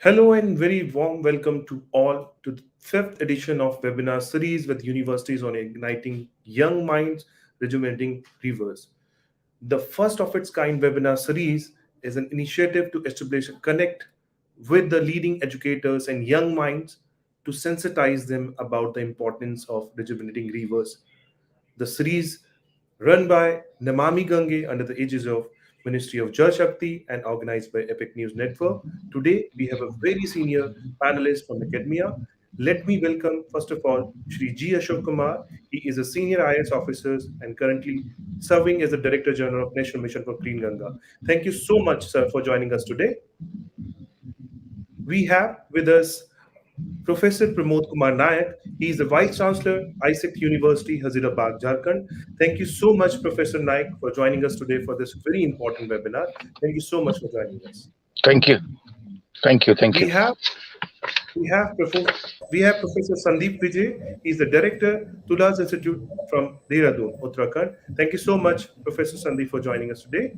Hello and very warm welcome to all to the fifth edition of webinar series with universities on igniting young minds, rejuvenating rivers. The first of its kind webinar series is an initiative to establish a connect with the leading educators and young minds to sensitize them about the importance of rejuvenating rivers. The series run by Namami Gange under the aegis of Ministry of Jal Shakti and organized by Epic News Network. Today, we have a very senior panelist from academia. Let me welcome, first of all, Shri G. Ashok Kumar. He is a senior IS officer and currently serving as the Director General of National Mission for Clean Ganga. Thank you so much, sir, for joining us today. We have with us Professor Pramod Kumar Naik. He is the Vice Chancellor, AISECT University, Hazaribag, Jharkhand. Thank you so much, Professor Naik, for joining us today for this very important webinar. Thank you so much for joining us. Thank you. Thank you. Thank you. We have Professor Sandip Vijay. He is the Director, Tula's Institute from Dehradun, Uttarakhand. Thank you so much, Professor Sandip, for joining us today.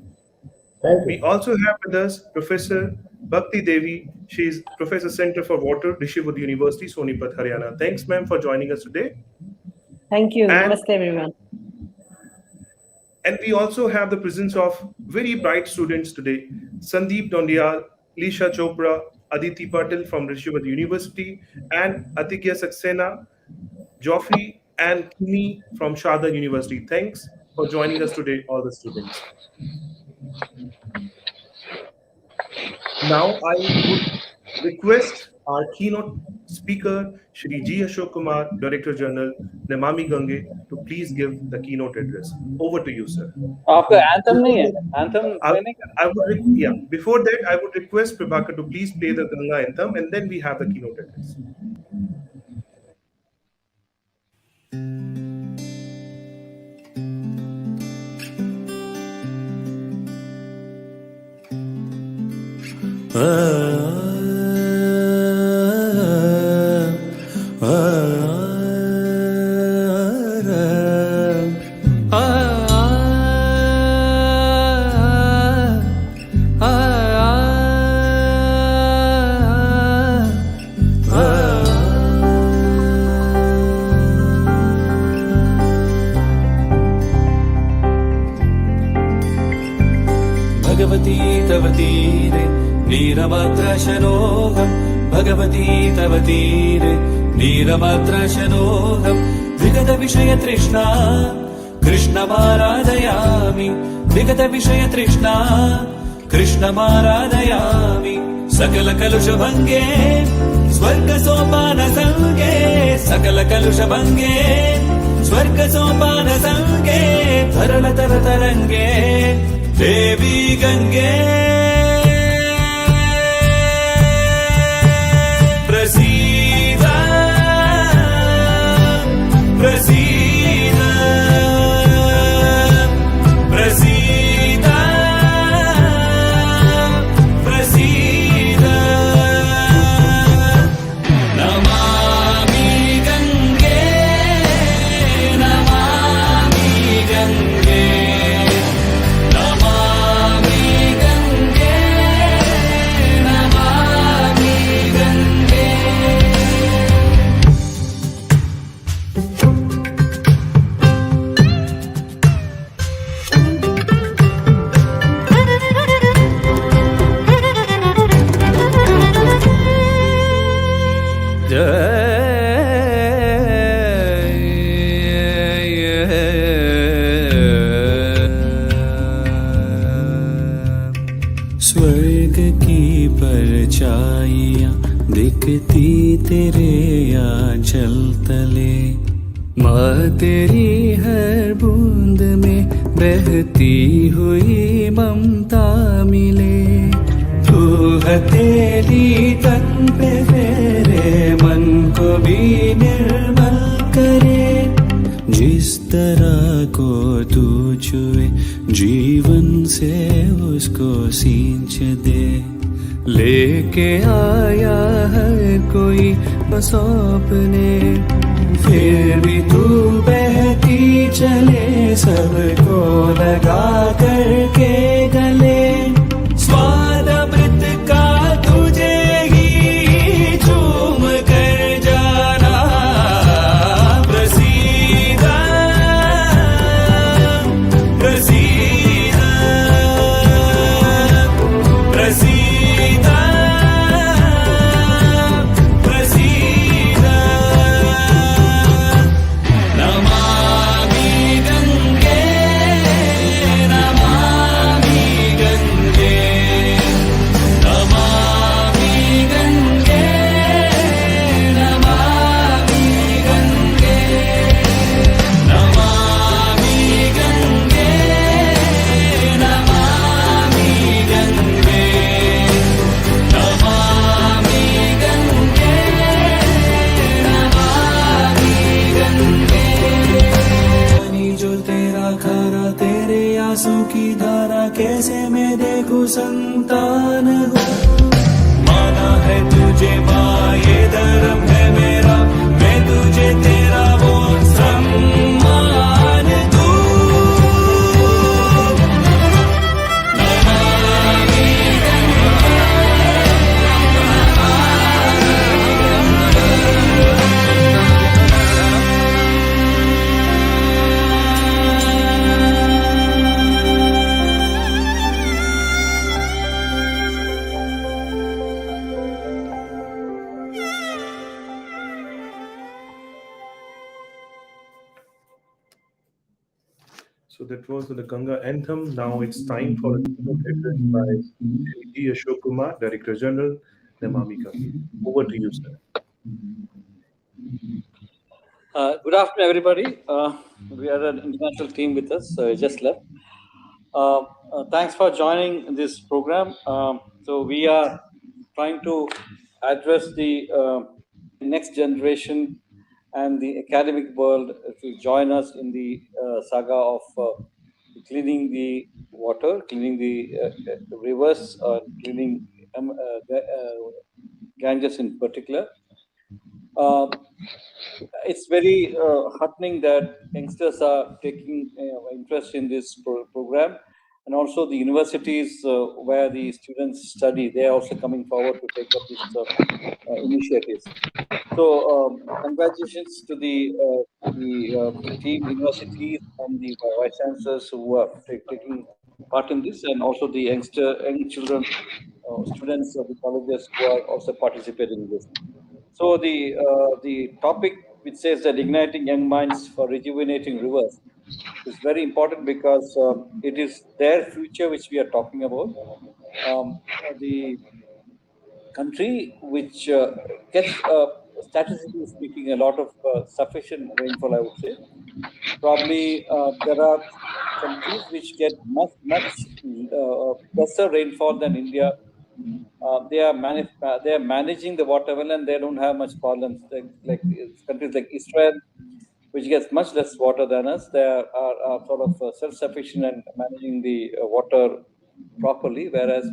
Thank you. We also have with us Professor Bhakti Devi. She is Professor Center for Water, Rishikesh University, Sonipat, Haryana. Thanks, ma'am, for joining us today. Thank you. Namaste, everyone. And we also have the presence of very bright students today. Sandeep Dondial, Lisha Chopra, Aditi Patil from Rishikesh University, and Atikya Saxena, Joffrey, and Kini from Sharda University. Thanks for joining us today, all the students. Now, I would request our keynote speaker, Shri G. Ashok Kumar, Director General, Namami Gange, to please give the keynote address. Over to you, sir. आपका anthem नहीं है? Anthem Before that, I would request Prabhakar to please play the Ganga anthem, and then we have the keynote address. Bhagwati तव तीरे नीरमात्रशनोऽहम् भगवती तव तीरे नीरमात्रशनोऽहम् विगतविषयतृष्णा कृष्णमाराधयामि विगतविषयतृष्णा कृष्णमाराधयामि सकलकलुषभङ्गे स्वर्गसोपानसङ्गे सकलकलुषभङ्गे स्वर्गसोपानसङ्गे तरलतरतरङ्गे देवी गंगे प्रसीद प्रसीद प्रसीद प्रसीद नमामि गंगे नमामि गंगे स्वर्ग की परछाइयां दिखती तेरे आंचल तले माँ तेरी हर बूंद में बहती हुई ममता मिले तू हथेली तन पे फेरे मन को भी निर्मल करे जिस तरह को तू छुए जीवन से उसको सींच दे लेके आया हर कोई सौंपने फिर भी तू बहती चले सबको लगा करके गले स्वाद अमृत का तुझे ही आंसू की धारा कैसे मैं देखूं संतान हो। माना है तुझे माँ ये धर्म है मेरा, मैं तुझे तेरा वो सम्मान दूं। So that was the Ganga anthem. Now it's time for a keynote address by D. Ashok Kumar, Director General, Namami Gange. Over to you, sir. Good afternoon, everybody. We are an international team with us, just left. Thanks for joining this program. So we are trying to address the next generation and the academic world to join us in the saga of cleaning the water, cleaning the rivers, cleaning Ganges in particular. It's very heartening that youngsters are taking interest in this program, and also the universities where the students study, they are also coming forward to take up these initiatives. So congratulations to the team, universities, and the vice chancellors who are taking part in this, and also the young children, students of the colleges who are also participating in this. So the topic which says that igniting young minds for rejuvenating rivers is very important because it is their future which we are talking about. The country which gets, statistically speaking, a lot of sufficient rainfall, I would say. Probably there are countries which get much lesser rainfall than India. They are managing the water well, and they don't have much problems. Like countries like Israel, which gets much less water than us, they are sort of self-sufficient and managing the water properly. Whereas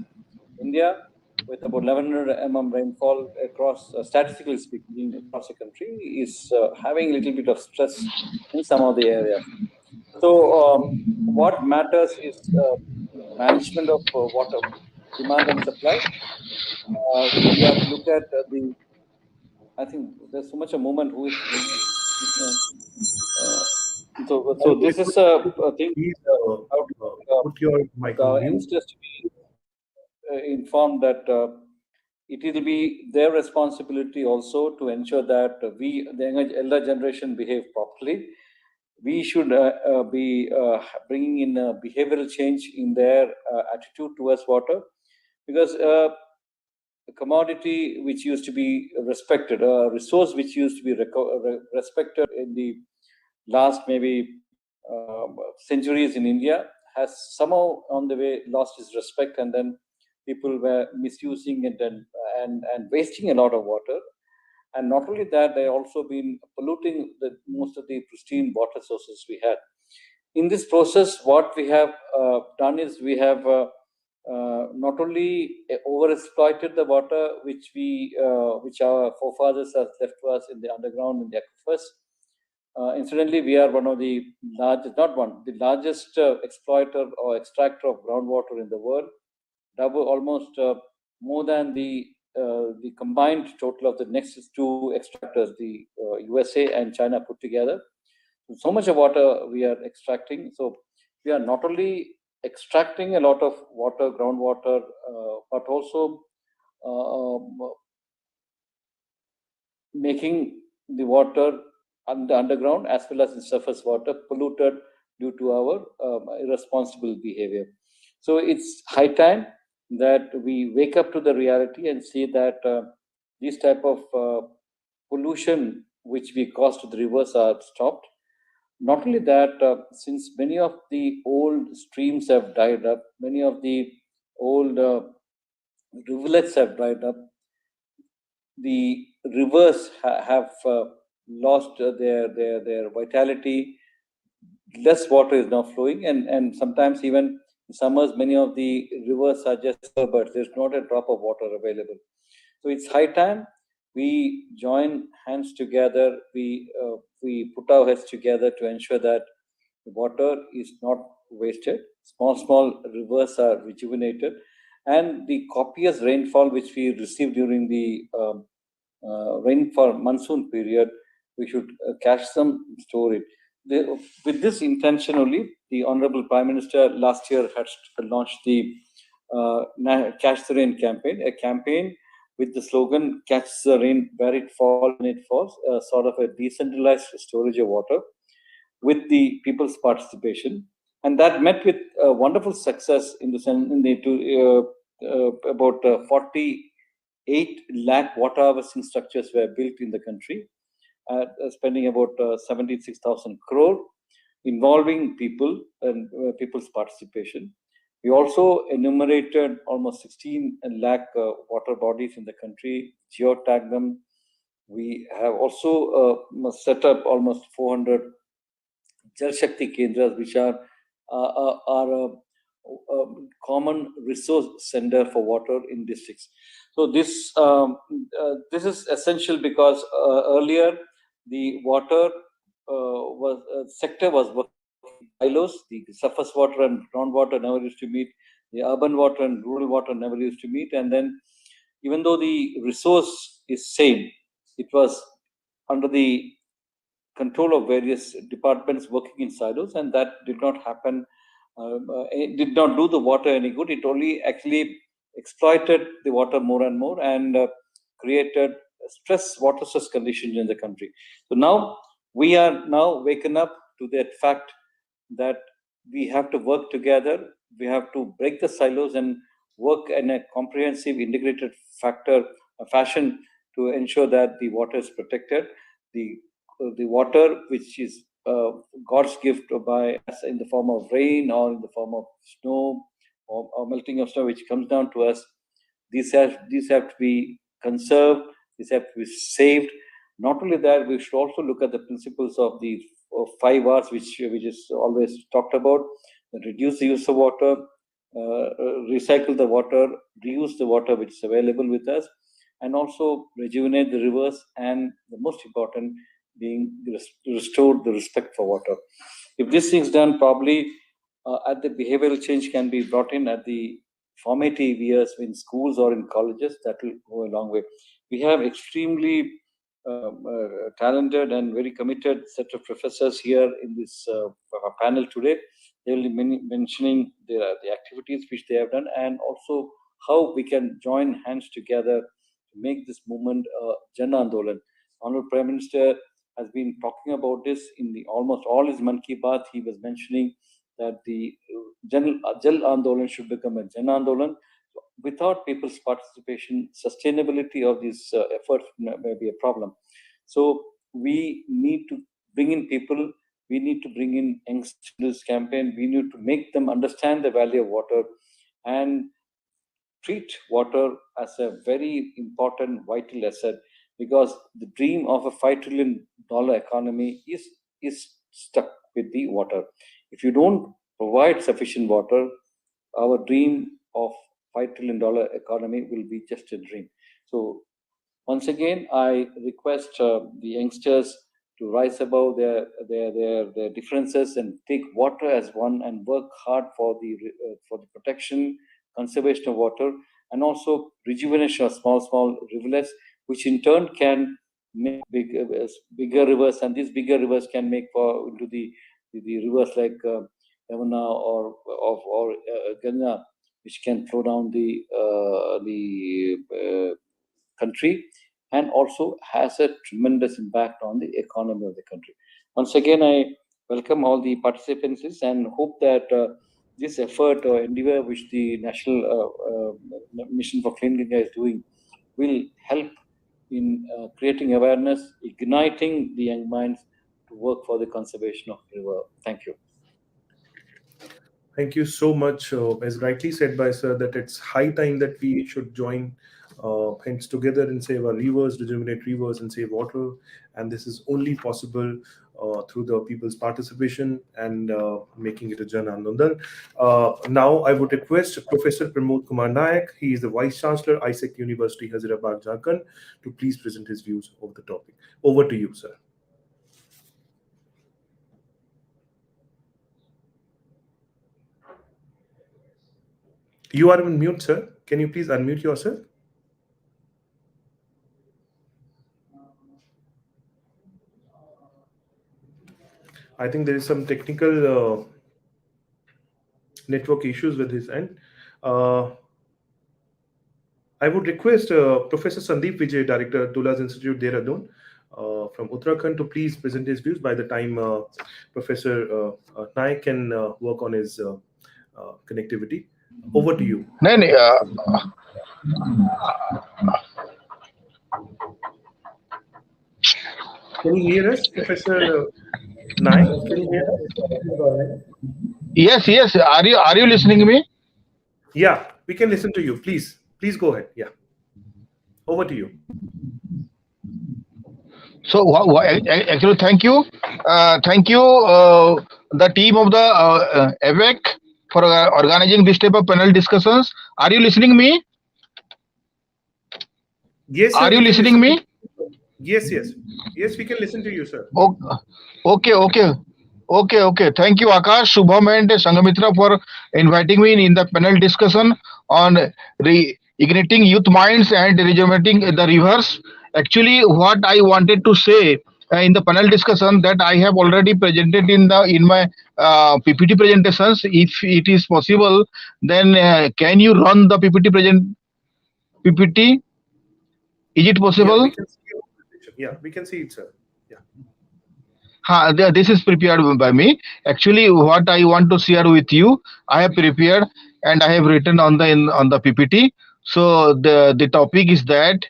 India, with about 1100 mm rainfall across, statistically speaking, across the country, is having a little bit of stress in some of the areas. So what matters is management of water demand and supply. We have to look at I think there's so much a moment who is. So this is a thing. Please put your mic on mute. Youngsters to be informed that it will be their responsibility also to ensure that the elder generation, behave properly. We should be bringing in a behavioral change in their attitude towards water, because a commodity which used to be respected, a resource which used to be respected in the last maybe centuries in India, has somehow on the way lost its respect, and then people were misusing it and wasting a lot of water. And not only that, they also been polluting most of the pristine water sources we had. In this process, what we have done is we have not only overexploited the water which our forefathers have left to us in the underground, in the aquifers. Incidentally, we are one of the largest exploiter or extractor of groundwater in the world, almost more than the combined total of the next two extractors, the USA and China put together. So much of water we are extracting. So we are not only extracting a lot of water, groundwater, but also making the water underground as well as the surface water polluted due to our irresponsible behavior. So it's high time that we wake up to the reality and see that these type of pollution which we cause to the rivers are stopped. Not only that, since many of the old streams have dried up, many of the old rivulets have dried up, the rivers have lost their vitality less water is now flowing, and sometimes even in summers, many of the rivers are just but there's not a drop of water available. So it's high time we join hands together. We put our heads together to ensure that the water is not wasted. Small rivers are rejuvenated, and the copious rainfall which we received during the rainfall monsoon period, we should catch them, store it. With this intention only, the Honorable Prime Minister last year had launched the Catch the Rain campaign, a campaign with the slogan "Catch the rain where it falls when it falls," sort of a decentralized storage of water with the people's participation, and that met with wonderful success in the about 48 lakh water harvesting structures were built in the country, spending about 76,000 crore, involving people and people's participation. We also enumerated almost 16 lakh water bodies in the country, geotagged them. We have also set up almost 400 Shakti Kendras, which are a common resource center for water in districts. So this is essential because earlier the water sector was working in silos. The surface water and groundwater never used to meet. The urban water and rural water never used to meet. And then, even though the resource is same, it was under the control of various departments working in silos, and that did not happen. It did not do the water any good. It only actually exploited the water more and more, and created water stress conditions in the country. So now we are waken up to that fact that we have to work together. We have to break the silos and work in a comprehensive, integrated fashion to ensure that the water is protected. The water, which is God's gift by us in the form of rain or in the form of snow or melting of snow, which comes down to us, these have to be conserved. These have to be saved. Not only that, we should also look at the principles of the 5 R's, which is always talked about: reduce the use of water, recycle the water, reuse the water which is available with us, and also rejuvenate the rivers, and the most important being restore the respect for water. If this thing is done, probably at the behavioral change can be brought in at the formative years in schools or in colleges. That will go a long way. We have extremely talented and very committed set of professors here in this panel today. They will be mentioning the activities which they have done, and also how we can join hands together to make this movement Jan Andolan. Honorable Prime Minister has been talking about this in almost all his Mann Ki Baat. He was mentioning that the Jal Andolan should become a Jan Andolan. Without people's participation, sustainability of these efforts may be a problem. So we need to bring in people. We need to bring in youngsters to this campaign. We need to make them understand the value of water and treat water as a very important, vital asset, because the dream of a $5 trillion economy is stuck with the water. If you don't provide sufficient water, our dream of $5 trillion economy will be just a dream. So once again, I request the youngsters to rise above their differences and take water as one, and work hard for the protection, conservation of water, and also rejuvenation of small rivulets, which in turn can make bigger rivers, and these bigger rivers can make into the rivers like Yamuna or Ganga, which can flow down the country, and also has a tremendous impact on the economy of the country. Once again, I welcome all the participants and hope that this effort or endeavor which the National Mission for Clean Ganga is doing will help in creating awareness, igniting the young minds to work for the conservation of the river. Thank you. Thank you so much. As rightly said by Sir, that it's high time that we should join hands together and save our rivers, rejuvenate rivers, and save water. And this is only possible through the people's participation and making it a Jan Andolan. Now, I would request Professor Pramod Kumar Naik, he is the Vice Chancellor, AISECT University, Hazaribag, Jharkhand, to please present his views of the topic. Over to you, sir. You are on mute, sir. Can you please unmute yourself? I think there is some technical network issues with his end. I would request Professor Sandip Vijay, Director, Tula's Institute, Dehradun, from Uttarakhand, to please present his views by the time Professor Naik can work on his connectivity. Over to you. नहीं नहीं Can you hear us, Professor Naik? Can you hear us? yes. Are you listening to me? Yeah, we can listen to you. Please go ahead. Yeah. Over to you. So actually, thank you, the team of the AISECT for organizing this type of panel discussions. Are you listening to me? Yes, sir, Are you listening to me? Yes, we can listen to you, sir. Okay. Thank you, Akash, Shubham, and Sangamitra for inviting me in the panel discussion on reigniting youth minds and rejuvenating the rivers. Actually, what I wanted to say in the panel discussion that I have already presented in my PPT presentations. If it is possible, then can you run the PPT PPT? Is it possible? Yeah, we can see it, sir. This is prepared by me. Actually, what I want to share with you, I have prepared and I have written on the PPT. So the topic is that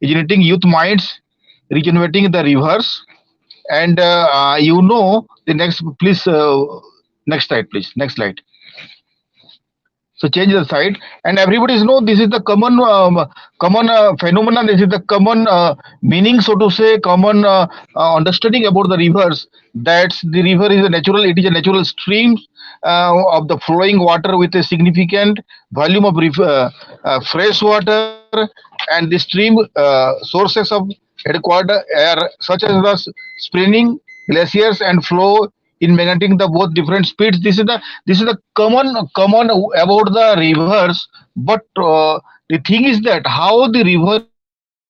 igniting youth minds, regenerating the rivers, and the next. Please, next slide, please. Next slide. So change the side, and everybody know this is the common phenomenon. This is the common meaning, so to say, common understanding about the rivers. That the river is a natural. It is a natural stream of the flowing water with a significant volume of fresh water, and the stream sources of headquarter are such as the spring, glaciers, and flow in maintaining the both different speeds. This is the common about the rivers. But the thing is that how the river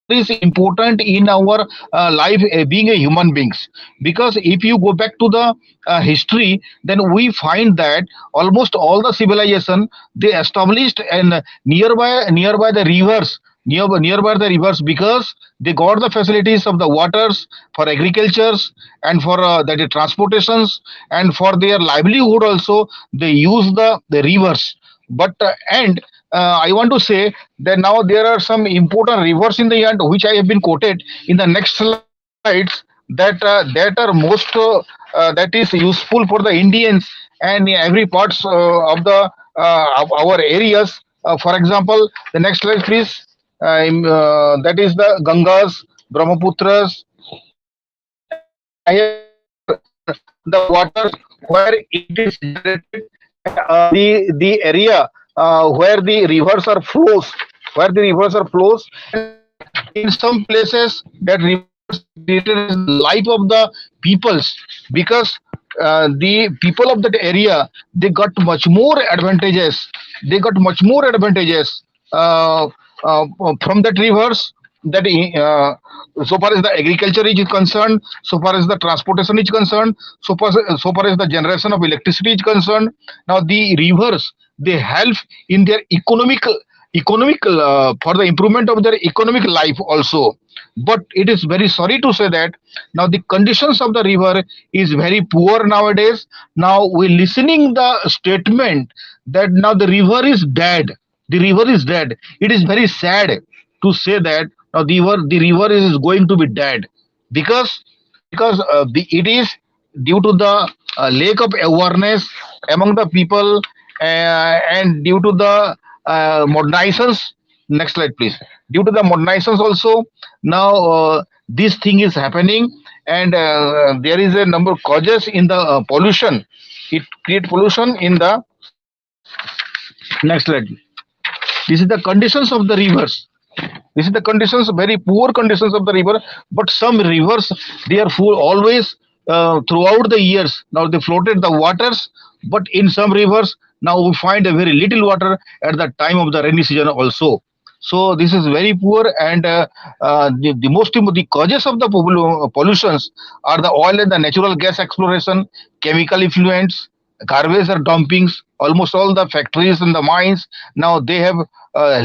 is important in our life being a human beings, because if you go back to the history, then we find that almost all the civilization they established and nearby the rivers, nearby the rivers, because they got the facilities of the waters for agricultures and for the transportations, and for their livelihood also they use the rivers. But I want to say that now there are some important rivers in the end which I have been quoted in the next slides, that are most that is useful for the Indians and every parts of the of our areas. For example, the next slide, please. That is the Gangas, Brahmaputras, and I have the waters where it is generated, the area where the rivers are flows, in some places that rivers created life of the peoples, because the people of that area they got much more advantages. Uh, from that rivers, that so far as the agriculture is concerned, so far as the transportation is concerned, so far as the generation of electricity is concerned. Now the rivers they help in their economic for the improvement of their economic life also. But it is very sorry to say that now the conditions of the river is very poor nowadays. Now we listening the statement that now the river is dead. It is very sad to say that now the river is going to be dead, because it is due to the lack of awareness among the people, and due to the modernizations. Next slide, please. Due to the modernizations also, now this thing is happening, and there is a number of causes in the pollution. It create pollution in the next slide. This is the conditions of the rivers. This is the conditions, very poor conditions of the river. But some rivers, they are full always throughout the years. Now they floated the waters, but in some rivers now we find a very little water at the time of the rainy season also. So this is very poor, and the most the causes of the pollutions are the oil and the natural gas exploration, chemical effluents, garbage or dumpings. Almost all the factories and the mines now they have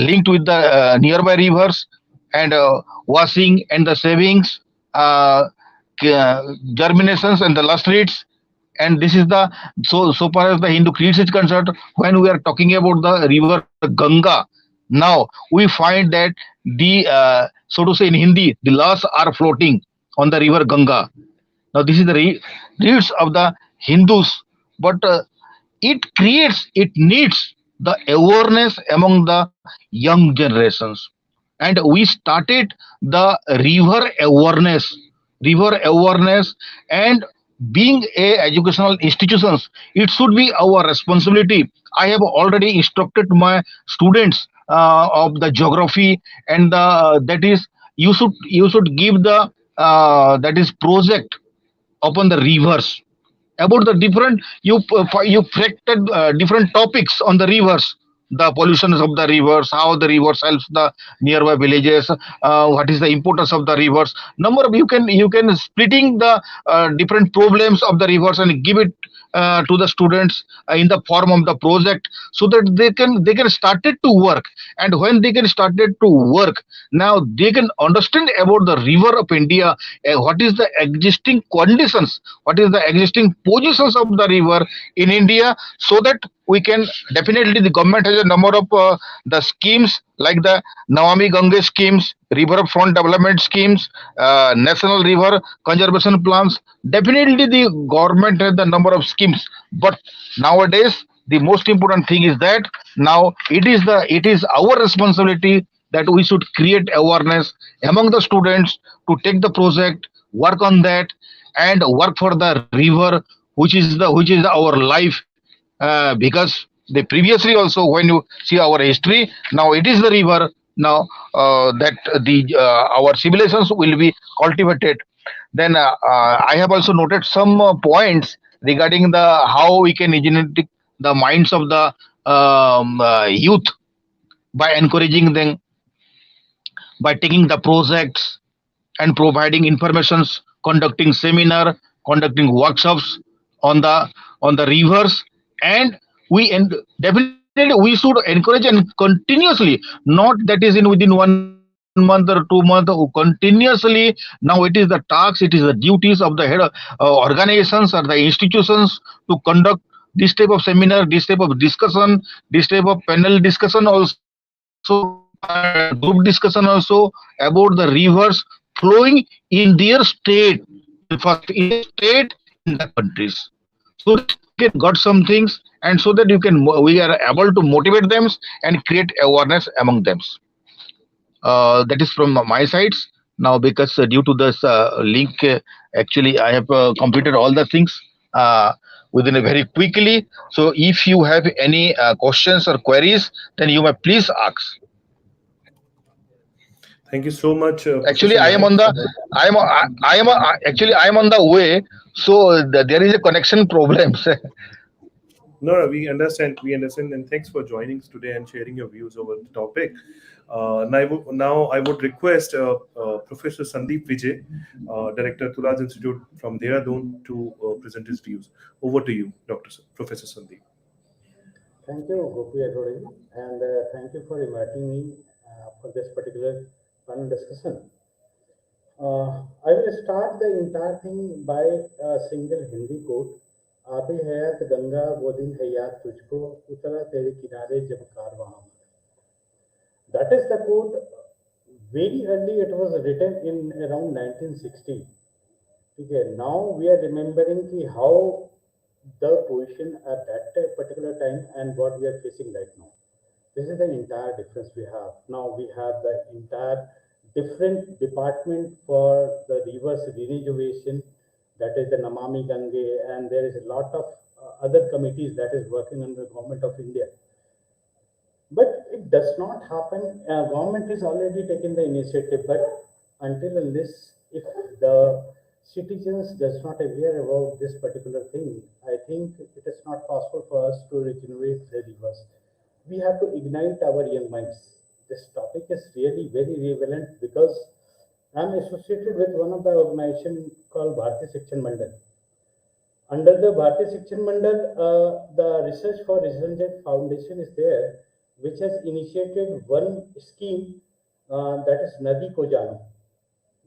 linked with the nearby rivers, and washing and the savings, germinations and the lust rates. And this is the, so far as the Hindu creeds is concerned, when we are talking about the river Ganga, now we find that the so to say in Hindi, the laws are floating on the river Ganga. Now this is the reads of the Hindus, but it needs the awareness among the young generations. And we started the river awareness, and being a educational institutions, it should be our responsibility. I have already instructed my students of the geography, and the that is, you should give the that is project upon the rivers, about the different, you selected different topics on the rivers, the pollutions of the rivers, how the rivers helps the nearby villages, what is the importance of the rivers, number of, you can splitting the different problems of the rivers and give it to the students in the form of the project, so that they can started to work. And when they can started to work, now they can understand about the river of India, what is the existing conditions, what is the existing positions of the river in India, so that we can, definitely the government has a number of the schemes like the Nawami Gange schemes, river front development schemes, national river conservation plans. Definitely the government has the number of schemes, but nowadays the most important thing is that now it is our responsibility that we should create awareness among the students to take the project, work on that, and work for the river, which is our life. Because the previously also, when you see our history, now it is the river now that the our civilizations will be cultivated. Then I have also noted some points regarding the how we can engineer the minds of the youth by encouraging them, by taking the projects and providing informations, conducting seminar, conducting workshops on the rivers. And definitely we should encourage and continuously, not that is in within 1 month or 2 months, continuously. Now it is the task, it is the duties of the head organizations or the institutions to conduct this type of seminar, this type of discussion, this type of panel discussion also, group discussion also, about the rivers flowing in their state, in first in the state, in the countries, so that you can got some things, and so that we are able to motivate them and create awareness among them. That is from my sides. Now, because due to this link, actually I have completed all the things within a very quickly. So if you have any questions or queries, then you may please ask. Thank you so much, Actually, Professor I am Naik. on the actually I am on the way, so there is a connection problems. No, we understand, and thanks for joining us today and sharing your views over the topic. Now I would request Professor Sandip Vijay, Director Tula's Institute from Dehradun, to present his views. Over to you, Professor Sandip. Thank you, Gopi Agrawal, and thank you for inviting me for this particular panel discussion. I will start the entire thing by a single Hindi quote. आबे हयात गंगा वो दिन है याद तुझको उतरा तेरे किनारे जब कारवां हमारा. That is the quote. Very early it was written in around 1960. Okay, now we are remembering how the position at that particular time and what we are facing right now. This is the entire difference we have. Now we have the entire different department for the rivers rejuvenation, that is the Namami Gange, and there is a lot of other committees that is working under the government of India. But it does not happen. Government is already taking the initiative, but until unless if the citizens does not aware about this particular thing, I think it is not possible for us to regenerate the rivers. We have to ignite our young minds. This topic is really very relevant because I'm associated with one of the organization called 𝐈𝐠𝐧𝐢𝐭𝐢𝐧𝐰 Mandal. Under the 𝐈𝐠𝐧𝐢𝐭𝐢𝐧𝐼 Mandal, the Research for Rizanjad Foundation is there, which has initiated one scheme that is Nadi Ko Jano.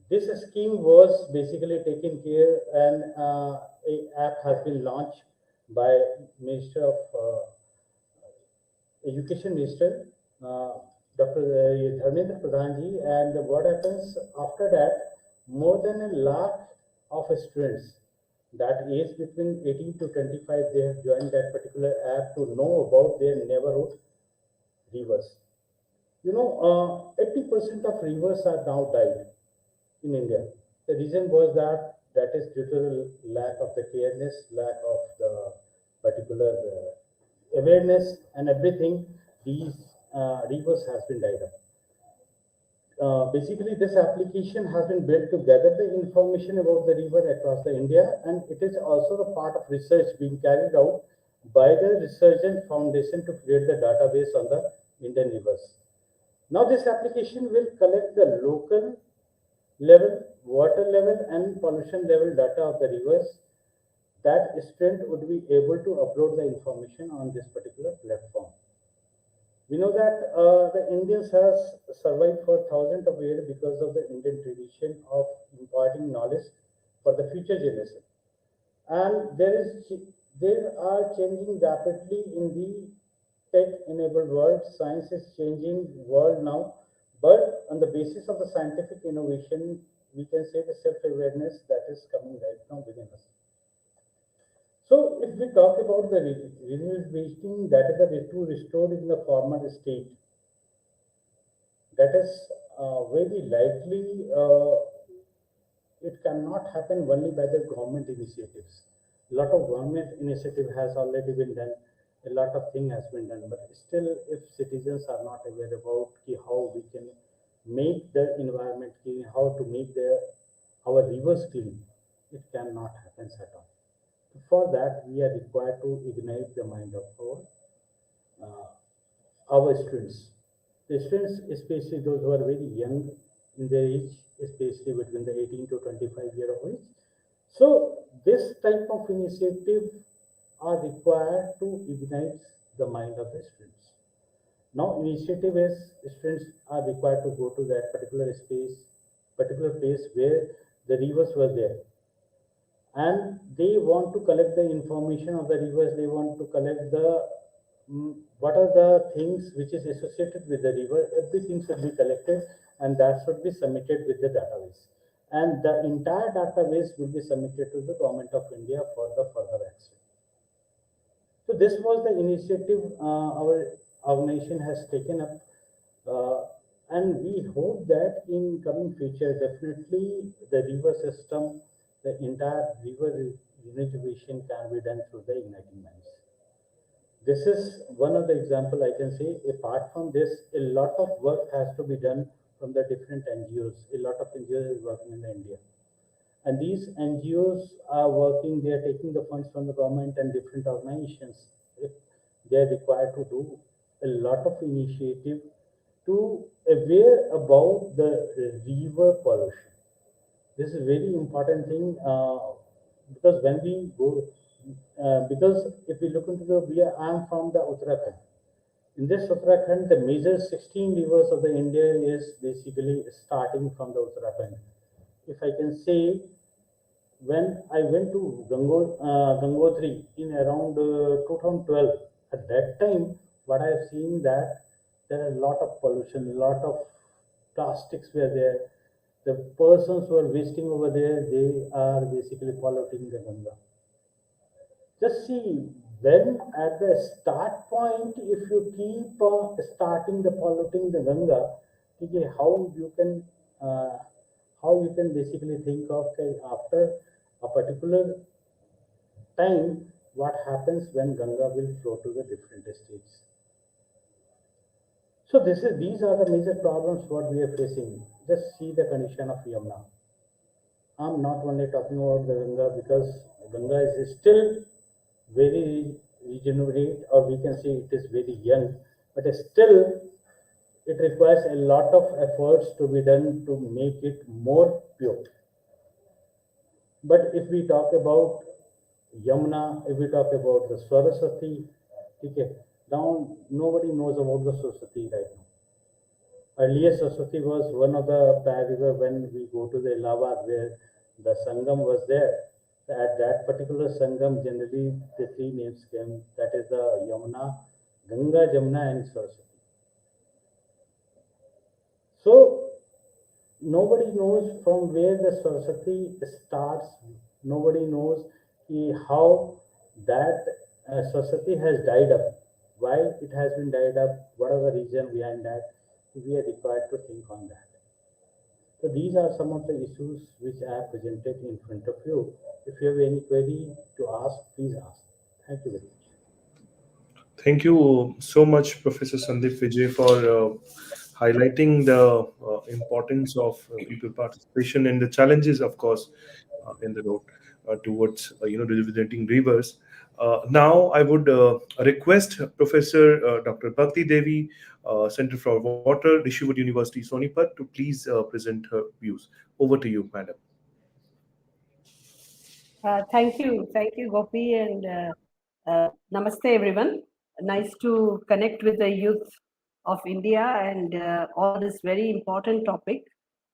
This scheme was basically taken care, and a app has been launched by Minister of Education Minister, Dr. Dharmendra Pradhanji. And what happens after that, more than 1 lakh of students that age between 18 to 25, they have joined that particular app to know about their neighborhood rivers. 80% of rivers are now died in India. The reason was that is due to the lack of the careness, lack of the particular awareness and everything. These rivers has been died up. Basically, this application has been built to gather the information about the river across the India, and it is also the part of research being carried out by the Resurgent Foundation to create the database on the Indian rivers. Now, this application will collect the local level, water level, and pollution level data of the rivers. That student would be able to upload the information on this particular platform. We know that the Indians has survived for thousands of years because of the Indian tradition of imparting knowledge for the future generation. And there are changing rapidly in the tech-enabled world. Science is changing world now, but on the basis of the scientific innovation, we can say the self-awareness that is coming right now within us. So if we talk about the rejuvenation, that is the to restore in the former state, that is very likely it cannot happen only by the government initiatives. A lot of government initiative has already been done. A lot of thing has been done, but still, if citizens are not aware about how we can make the environment clean, how to make our rivers clean, it cannot happen at all. For that, we are required to ignite the mind of our students. The students, especially those who are very young in their age, especially between the 18 to 25 year of age. So this type of initiative are required to ignite the mind of the students. Now, initiative is students are required to go to that particular place where the rivers were there, and they want to collect the information of the rivers. They want to collect the what are the things which is associated with the river. Everything should be collected, and that should be submitted with the database, and the entire database will be submitted to the Government of India for the further action. So this was the initiative our organization has taken up, and we hope that in coming future, definitely the river system, the entire river rejuvenation can be done through the igniting minds. This is one of the example I can say. Apart from this, a lot of work has to be done from the different NGOs. A lot of NGOs is working in India. And these NGOs are working, they are taking the funds from the government and different organizations. They are required to do a lot of initiative to aware about the river pollution. This is a very important thing because when we go, because if we look into I am from the Uttarakhand. In this Uttarakhand, the major 16 rivers of the India is basically starting from the Uttarakhand. If I can say, when I went to Gangotri in around 2012, at that time, what I have seen that there are a lot of pollution, a lot of plastics were there. The persons who are visiting over there, they are basically polluting the Ganga. Just see, when at the start point, if you keep starting the polluting the Ganga, how you can how you can basically think of after a particular time what happens when Ganga will flow to the different states. So these are the major problems what we are facing. Just see the condition of Yamuna. I'm not only talking about the Ganga because Ganga is still very regenerate, or we can say it is very young, but still it requires a lot of efforts to be done to make it more pure. But if we talk about Yamuna, if we talk about the Saraswati, okay, now nobody knows about the Saraswati right now. Earlier, Saraswati was one of the river when we go to the Allahabad where the Sangam was there. At that particular Sangam, generally the three names came, that is the Yamuna, Ganga, Jamuna and Saraswati. So nobody knows from where the Saraswati starts. Nobody knows how that Saraswati has died up. Why it has been died up, what are the reason behind that? We are required to think on that. So these are some of the issues which I have presented in front of you. If you have any query to ask, please ask. Thank you very much. Thank you so much, Professor Sandip Vijay, for highlighting the importance of people participation and the challenges, of course, in the road towards regenerating rivers. Now, I would request Professor Dr. Bhakti Devi, Center for Water, Rishivad University, Sonipat, to please present her views. Over to you, madam. Thank you, Gopi, and namaste, everyone. Nice to connect with the youth of India and on this very important topic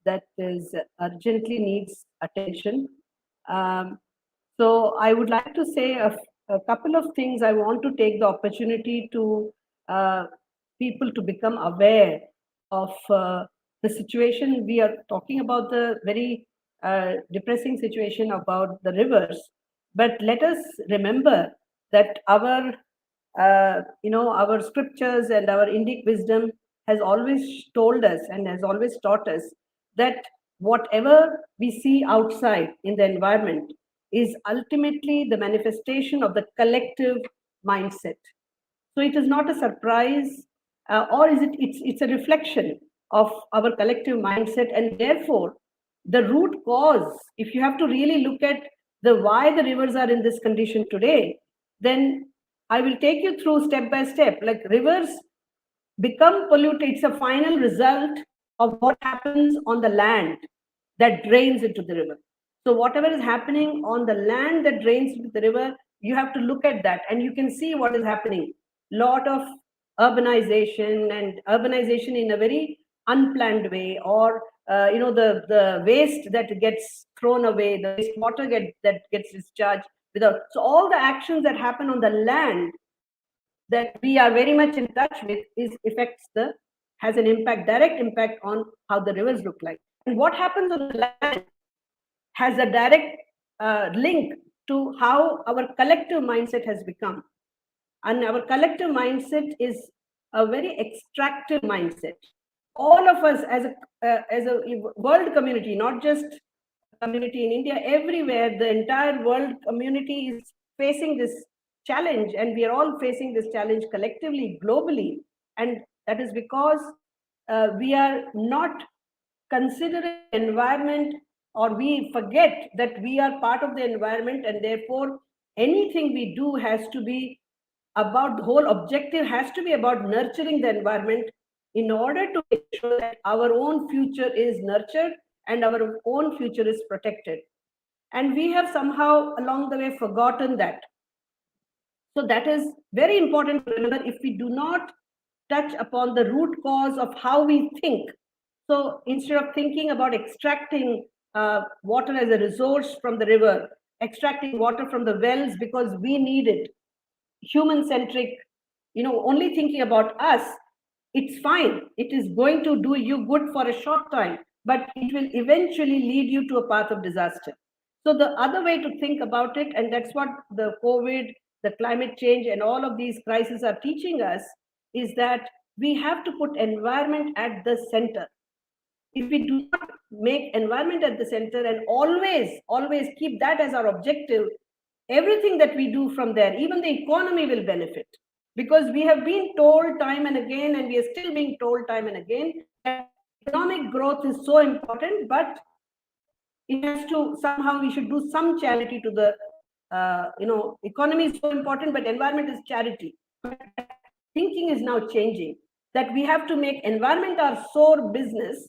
that is urgently needs attention. So I would like to say a couple of things. I want to take the opportunity to people to become aware of the situation. We are talking about the very depressing situation about the rivers, but let us remember that our our scriptures and our Indic wisdom has always told us and has always taught us that whatever we see outside in the environment is ultimately the manifestation of the collective mindset. So it is not a surprise, or is it's a reflection of our collective mindset, and therefore the root cause, if you have to really look at the why the rivers are in this condition today, then I will take you through step by step. Like rivers become polluted, it's a final result of what happens on the land that drains into the river. So whatever is happening on the land that drains into the river, you have to look at that and you can see what is happening. Lot of urbanization, and urbanization in a very unplanned way, or the waste that gets thrown away, the waste water that gets discharged without. So all the actions that happen on the land that we are very much in touch with has an impact, direct impact on how the rivers look like. And what happens on the land has a direct link to how our collective mindset has become. And our collective mindset is a very extractive mindset. All of us as a world community, not just community in India, everywhere, the entire world community is facing this challenge, and we are all facing this challenge collectively, globally. And that is because we are not considering environment, or we forget that we are part of the environment, and therefore anything we do has to be about, the whole objective has to be about nurturing the environment in order to make sure that our own future is nurtured and our own future is protected. And we have somehow along the way forgotten that. So that is very important to remember. If we do not touch upon the root cause of how we think, so instead of thinking about extracting water as a resource from the river, extracting water from the wells because we need it, human-centric, only thinking about us, it's fine. It is going to do you good for a short time, but it will eventually lead you to a path of disaster. So the other way to think about it, and that's what the COVID, the climate change, and all of these crises are teaching us, is that we have to put environment at the center. If we do not make environment at the center and always keep that as our objective, everything that we do from there, even the economy will benefit. Because we have been told time and again, and we are still being told time and again, that economic growth is so important, but it has to somehow, we should do some charity to the, economy is so important, but environment is charity. Thinking is now changing, that we have to make environment our sole business,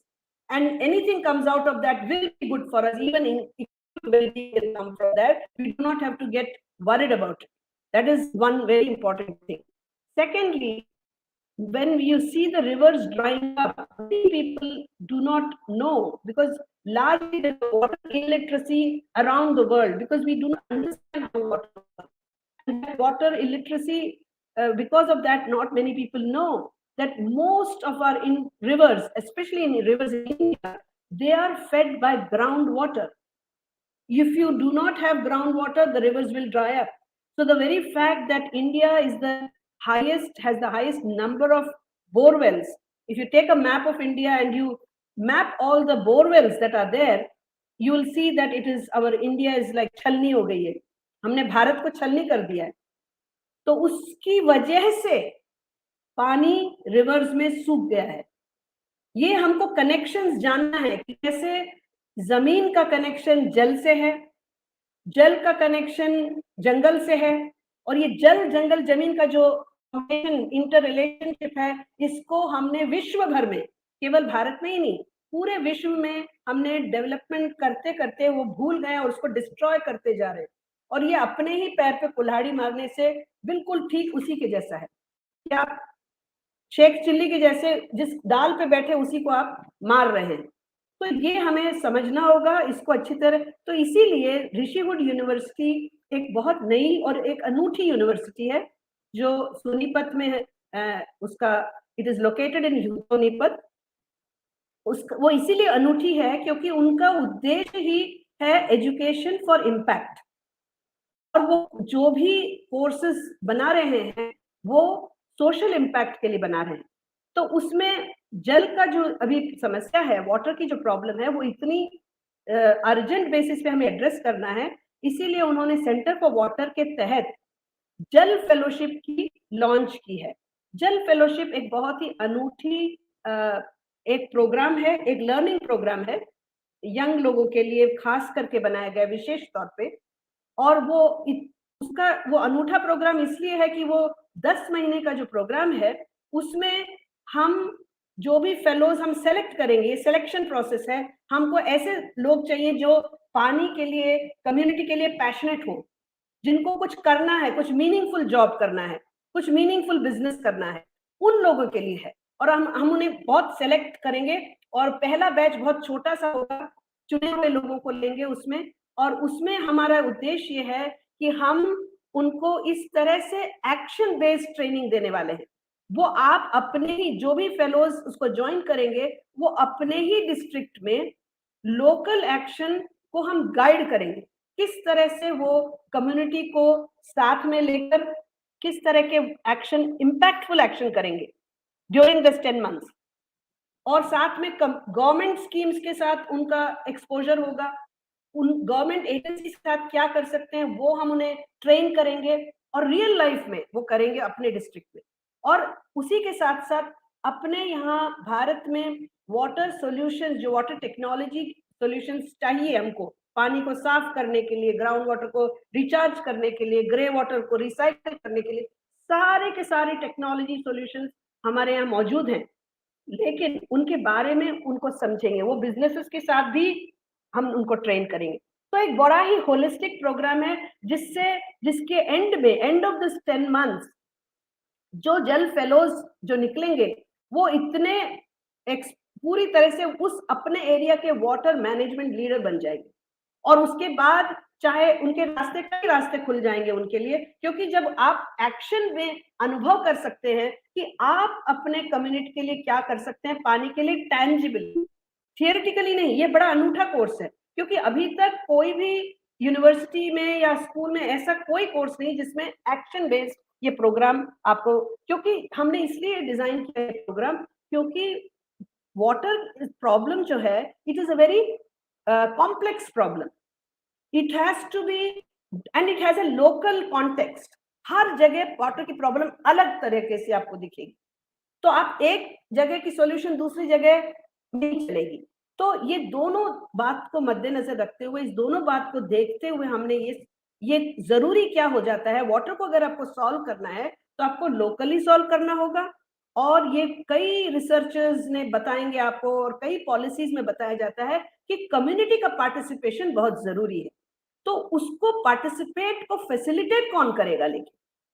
and anything comes out of that will be good for us. Even in well-being will come from that. We do not have to get worried about it. That is one very important thing. Secondly, when you see the rivers drying up, many people do not know, because largely there is water illiteracy around the world, because we do not understand how water works. And that water illiteracy, because of that, not many people know that most of our rivers, especially in rivers in India, they are fed by groundwater. If you do not have groundwater, the rivers will dry up. So the very fact that India is has the highest number of bore wells. If you take a map of India and you map all the bore wells that are there, you will see that our India is like छलनी हो गई है. हमने भारत को छलनी कर दिया है. तो उसकी वजह से पानी रिवर्स में सूख गया है. ये हमको कनेक्शंस जानना है कि कैसे जमीन का कनेक्शन जल से है, जल का कनेक्शन जंगल से है, और ये जल जंगल जमीन का जो इंटर रिलेशनशिप है, इसको हमने विश्व भर में, केवल भारत में ही नहीं, पूरे विश्व में हमने डेवलपमेंट करते करते वो भूल गए और उसको डिस्ट्रॉय करते जा रहे हैं. और ये अपने ही पैर पे कुल्हाड़ी मारने से बिल्कुल ठीक उसी के जैसा है कि आप शेख चिल्ली के जैसे जिस डाल पे बैठे उसी को आप मार रहे हैं. तो ये हमें समझना होगा इसको अच्छी तरह. तो इसीलिए ऋषिगुड यूनिवर्सिटी एक बहुत नई और एक अनूठी यूनिवर्सिटी है जो सोनीपत में है. उसका it is located in Sonipat. वो इसीलिए अनूठी है क्योंकि उनका उद्देश्य ही है एजुकेशन फॉर इम्पैक्ट. और वो जो भी कोर्सेज बना रहे हैं वो सोशल इम्पैक्ट के लिए बना रहे हैं. तो उसमें जल का जो अभी समस्या है, वाटर की जो प्रॉब्लम है, वो इतनी अर्जेंट बेसिस पे हमें एड्रेस करना है. इसीलिए उन्होंने सेंटर फॉर वाटर के तहत जल फेलोशिप की लॉन्च की है. जल फेलोशिप एक बहुत ही अनूठी एक प्रोग्राम है, एक लर्निंग प्रोग्राम है, यंग लोगों के लिए खास करके बनाया गया विशेष तौर पे. और वो अनूठा प्रोग्राम इसलिए है कि वो 10 महीने का जो प्रोग्राम है उसमें हम जो भी फेलोज हम सेलेक्ट करेंगे, ये सिलेक्शन प्रोसेस है. हमको ऐसे लोग चाहिए जो पानी के लिए, कम्युनिटी के लिए पैशनेट हो, जिनको कुछ करना है, कुछ मीनिंगफुल जॉब करना है, कुछ मीनिंगफुल बिजनेस करना है, उन लोगों के लिए है. और हम उन्हें बहुत सेलेक्ट करेंगे और पहला बैच बहुत छोटा सा होगा, चुने हुए लोगों को लेंगे उसमें. और उसमें हमारा उद्देश्य ये है कि हम उनको इस तरह से एक्शन बेस्ड ट्रेनिंग देने वाले हैं. वो आप अपने ही जो भी फेलोज उसको ज्वाइन करेंगे, वो अपने ही डिस्ट्रिक्ट में लोकल एक्शन को हम गाइड करेंगे. किस तरह से वो कम्युनिटी को साथ में लेकर किस तरह के एक्शन, इम्पैक्टफुल एक्शन करेंगे ड्यूरिंग दिस 10 months. और साथ में गवर्नमेंट स्कीम्स के साथ उनका एक्सपोजर होगा. उन गवर्नमेंट एजेंसी के साथ क्या कर सकते हैं वो हम उन्हें ट्रेन करेंगे और रियल लाइफ में वो करेंगे अपने डिस्ट्रिक्ट में. और उसी के साथ साथ अपने यहाँ भारत में वाटर सॉल्यूशंस, जो वाटर टेक्नोलॉजी सॉल्यूशंस चाहिए हमको पानी को साफ करने के लिए, ग्राउंड वाटर को रिचार्ज करने के लिए, ग्रे वाटर को रिसाइकल करने के लिए, सारे के सारे टेक्नोलॉजी सॉल्यूशंस हमारे यहाँ मौजूद हैं. लेकिन उनके बारे में उनको समझेंगे, वो बिजनेसेस के साथ भी हम उनको ट्रेन करेंगे. तो एक बड़ा ही होलिस्टिक प्रोग्राम है जिसके एंड ऑफ दिस 10 months जो जल फेलोज जो निकलेंगे वो इतने पूरी तरह से उस अपने एरिया के वाटर मैनेजमेंट लीडर बन जाएंगे. और उसके बाद चाहे उनके कई रास्ते खुल जाएंगे उनके लिए, क्योंकि जब आप एक्शन में अनुभव कर सकते हैं कि आप अपने कम्युनिटी के लिए क्या कर सकते हैं पानी के लिए, टैंजिबल, थियोरेटिकली नहीं. ये बड़ा अनूठा कोर्स है क्योंकि अभी तक कोई भी यूनिवर्सिटी में या स्कूल में ऐसा कोई कोर्स नहीं जिसमें एक्शन बेस्ड ये प्रोग्राम आपको, क्योंकि हमने इसलिए डिजाइन किया है प्रोग्राम क्योंकि वाटर प्रॉब्लम जो है, it is a very complex problem. It has to be and it has a local context. हर जगह वाटर की प्रॉब्लम अलग तरीके से आपको दिखेगी. तो आप एक जगह की सॉल्यूशन दूसरी जगह नहीं चलेगी. तो ये दोनों बात को मद्देनजर रखते हुए, इस दोनों बात को देखते हुए हमने ये जरूरी क्या हो जाता है, वाटर को अगर आपको सॉल्व करना है तो आपको लोकली सॉल्व करना होगा. और ये कई रिसर्चर्स ने बताएंगे आपको, और कई पॉलिसीज में बताया जाता है कि कम्युनिटी का पार्टिसिपेशन बहुत जरूरी है. तो उसको पार्टिसिपेट को फैसिलिटेट कौन करेगा? लेकिन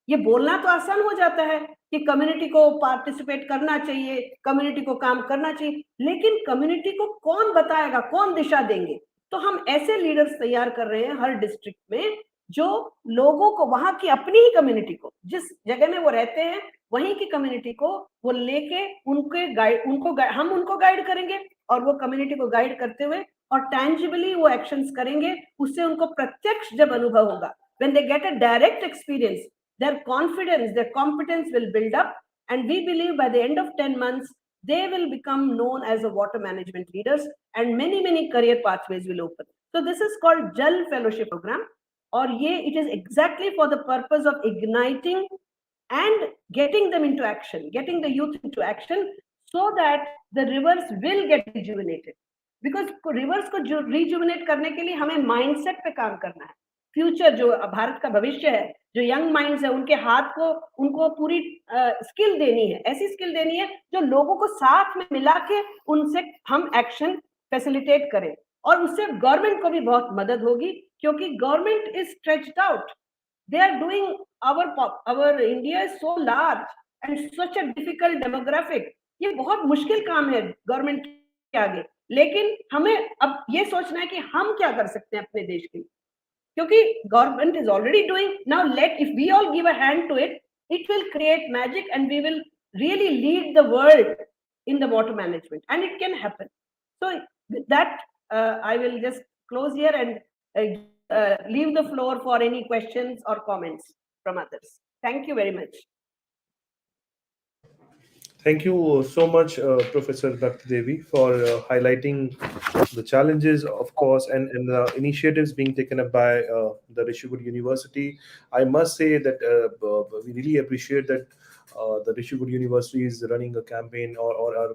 ये बोलना तो आसान हो जाता है कि कम्युनिटी को पार्टिसिपेट करना चाहिए, कम्युनिटी को काम करना चाहिए, लेकिन कम्युनिटी को कौन बताएगा, कौन दिशा देंगे? तो हम ऐसे लीडर्स तैयार कर रहे हैं हर डिस्ट्रिक्ट में, जो लोगों को, वहां की अपनी ही कम्युनिटी को, जिस जगह में वो रहते हैं वहीं की कम्युनिटी को वो लेके हम उनको गाइड करेंगे, और वो कम्युनिटी को गाइड करते हुए और टैंजिबली वो एक्शंस करेंगे. उससे उनको प्रत्यक्ष जब अनुभव होगा, when they get a direct experience, their confidence, their competence will build up, and we believe by the end of 10 months they will become known as a water management leaders, and many career pathways will open. So this is called JAL fellowship program, or it is exactly for the purpose of igniting and getting them into action, getting the youth into action, so that the rivers will get rejuvenated. Because rivers को rejuvenate करने के लिए हमें mindset पे काम करना है. Future जो भारत का भविष्य है, जो यंग माइंड्स है, उनके हाथ को, उनको पूरी स्किल देनी है, ऐसी स्किल देनी है जो लोगों को साथ में मिला के उनसे हम एक्शन फैसिलिटेट करें. और उससे गवर्नमेंट को भी बहुत मदद होगी, क्योंकि government is stretched out. They are doing our India is so large and such a difficult demographic. ये बहुत मुश्किल काम है गवर्नमेंट के आगे, लेकिन हमें अब ये सोचना है कि हम क्या कर सकते हैं अपने देश के लिए, क्योंकि government is already doing. Now let, if we all give a hand to it, it will create magic, and we will really lead the world in the water management, and it can happen. So with that, I will just close here and leave the floor for any questions or comments from others. Thank you very much. Thank you so much, Professor Bhakti Devi, for highlighting the challenges, of course, and the initiatives being taken up by the Rishigud University. I must say that we really appreciate that the Rishigud University is running a campaign or a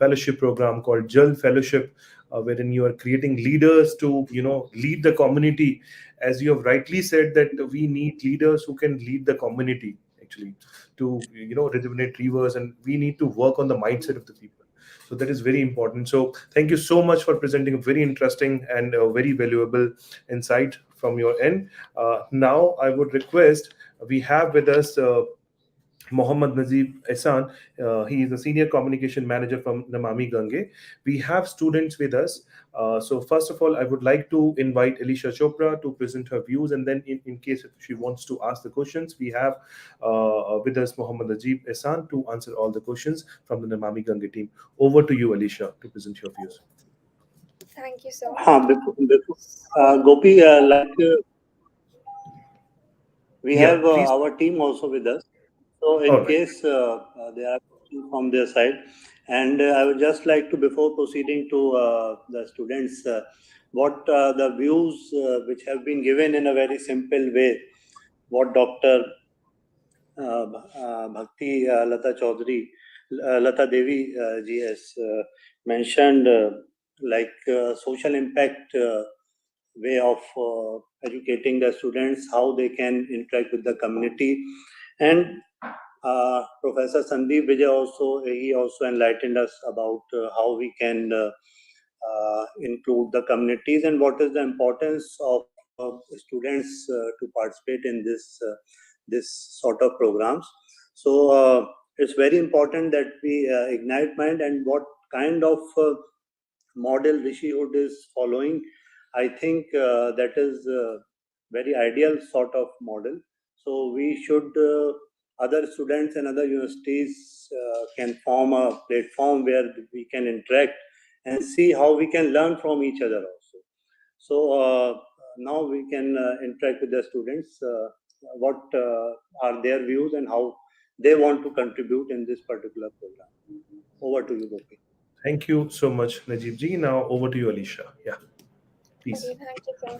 fellowship program called JAL Fellowship, wherein you are creating leaders to, lead the community. As you have rightly said, that we need leaders who can lead the community, actually, to rejuvenate rivers, and we need to work on the mindset of the people. So that is very important. So thank you so much for presenting a very interesting and very valuable insight from your end. Now I would request, we have with us Mohammad Nazib Ehsan. He is the Senior Communication Manager from Namami Gange. We have students with us. So first of all, I would like to invite Alicia Chopra to present her views, and then in case if she wants to ask the questions, we have with us Mohammad Nazib Ehsan to answer all the questions from the Namami Gange team. Over to you, Alicia, to present your views. Thank you so much. Gopi, we have please. our team also with us. So in case there are questions from their side, and I would just like to, before proceeding to the students, what the views which have been given in a very simple way, what Dr. Bhakti Lata Devi ji has mentioned, like social impact way of educating the students, how they can interact with the community. And Professor Sandip Vijay also enlightened us about how we can include the communities, and what is the importance of students to participate in this sort of programs. So it's very important that we ignite mind, and what kind of model Rishigud is following. I think that is a very ideal sort of model. So we should, other students and other universities can form a platform where we can interact and see how we can learn from each other also. So now we can interact with the students, what are their views and how they want to contribute in this particular program. Over to you, Gopi. Thank you so much, Najib ji. Now over to you, Alisha. Yeah, please. Okay, thank you, sir.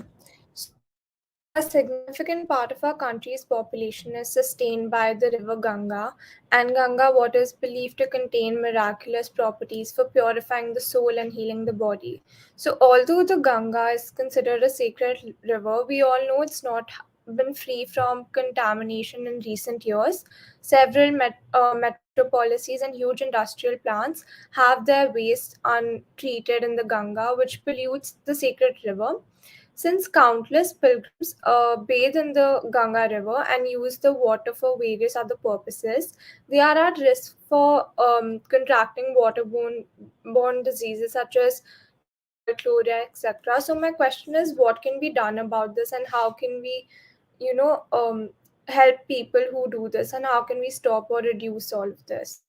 A significant part of our country's population is sustained by the river Ganga, and Ganga water is believed to contain miraculous properties for purifying the soul and healing the body. So, although the Ganga is considered a sacred river, we all know it's not been free from contamination in recent years. Several metro policies and huge industrial plants have their waste untreated in the Ganga, which pollutes the sacred river. Since countless pilgrims bathe in the Ganga River and use the water for various other purposes, they are at risk for contracting waterborne diseases such as typhoid, cholera, etc. So my question is, what can be done about this, and how can we, help people who do this, and how can we stop or reduce all of this?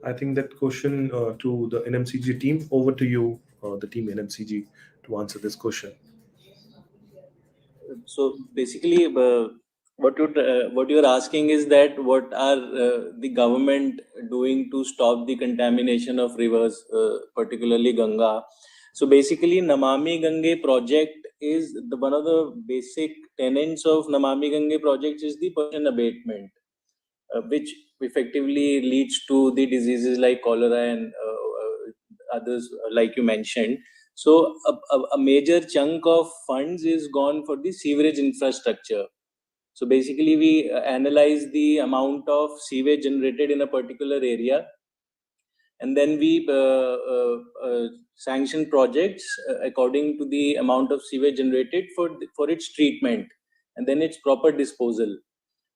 I think that question to the NMCG team. Over to you, the team NMCG, to answer this question. So basically, what you're asking is that what are the government doing to stop the contamination of rivers, particularly Ganga? So basically, Namami Gange project is one of the basic tenets of Namami Gange project is the pollution abatement, which effectively leads to the diseases like cholera and others like you mentioned. So a major chunk of funds is gone for the sewerage infrastructure. So basically we analyze the amount of sewage generated in a particular area, and then we sanction projects according to the amount of sewage generated for its treatment and then its proper disposal.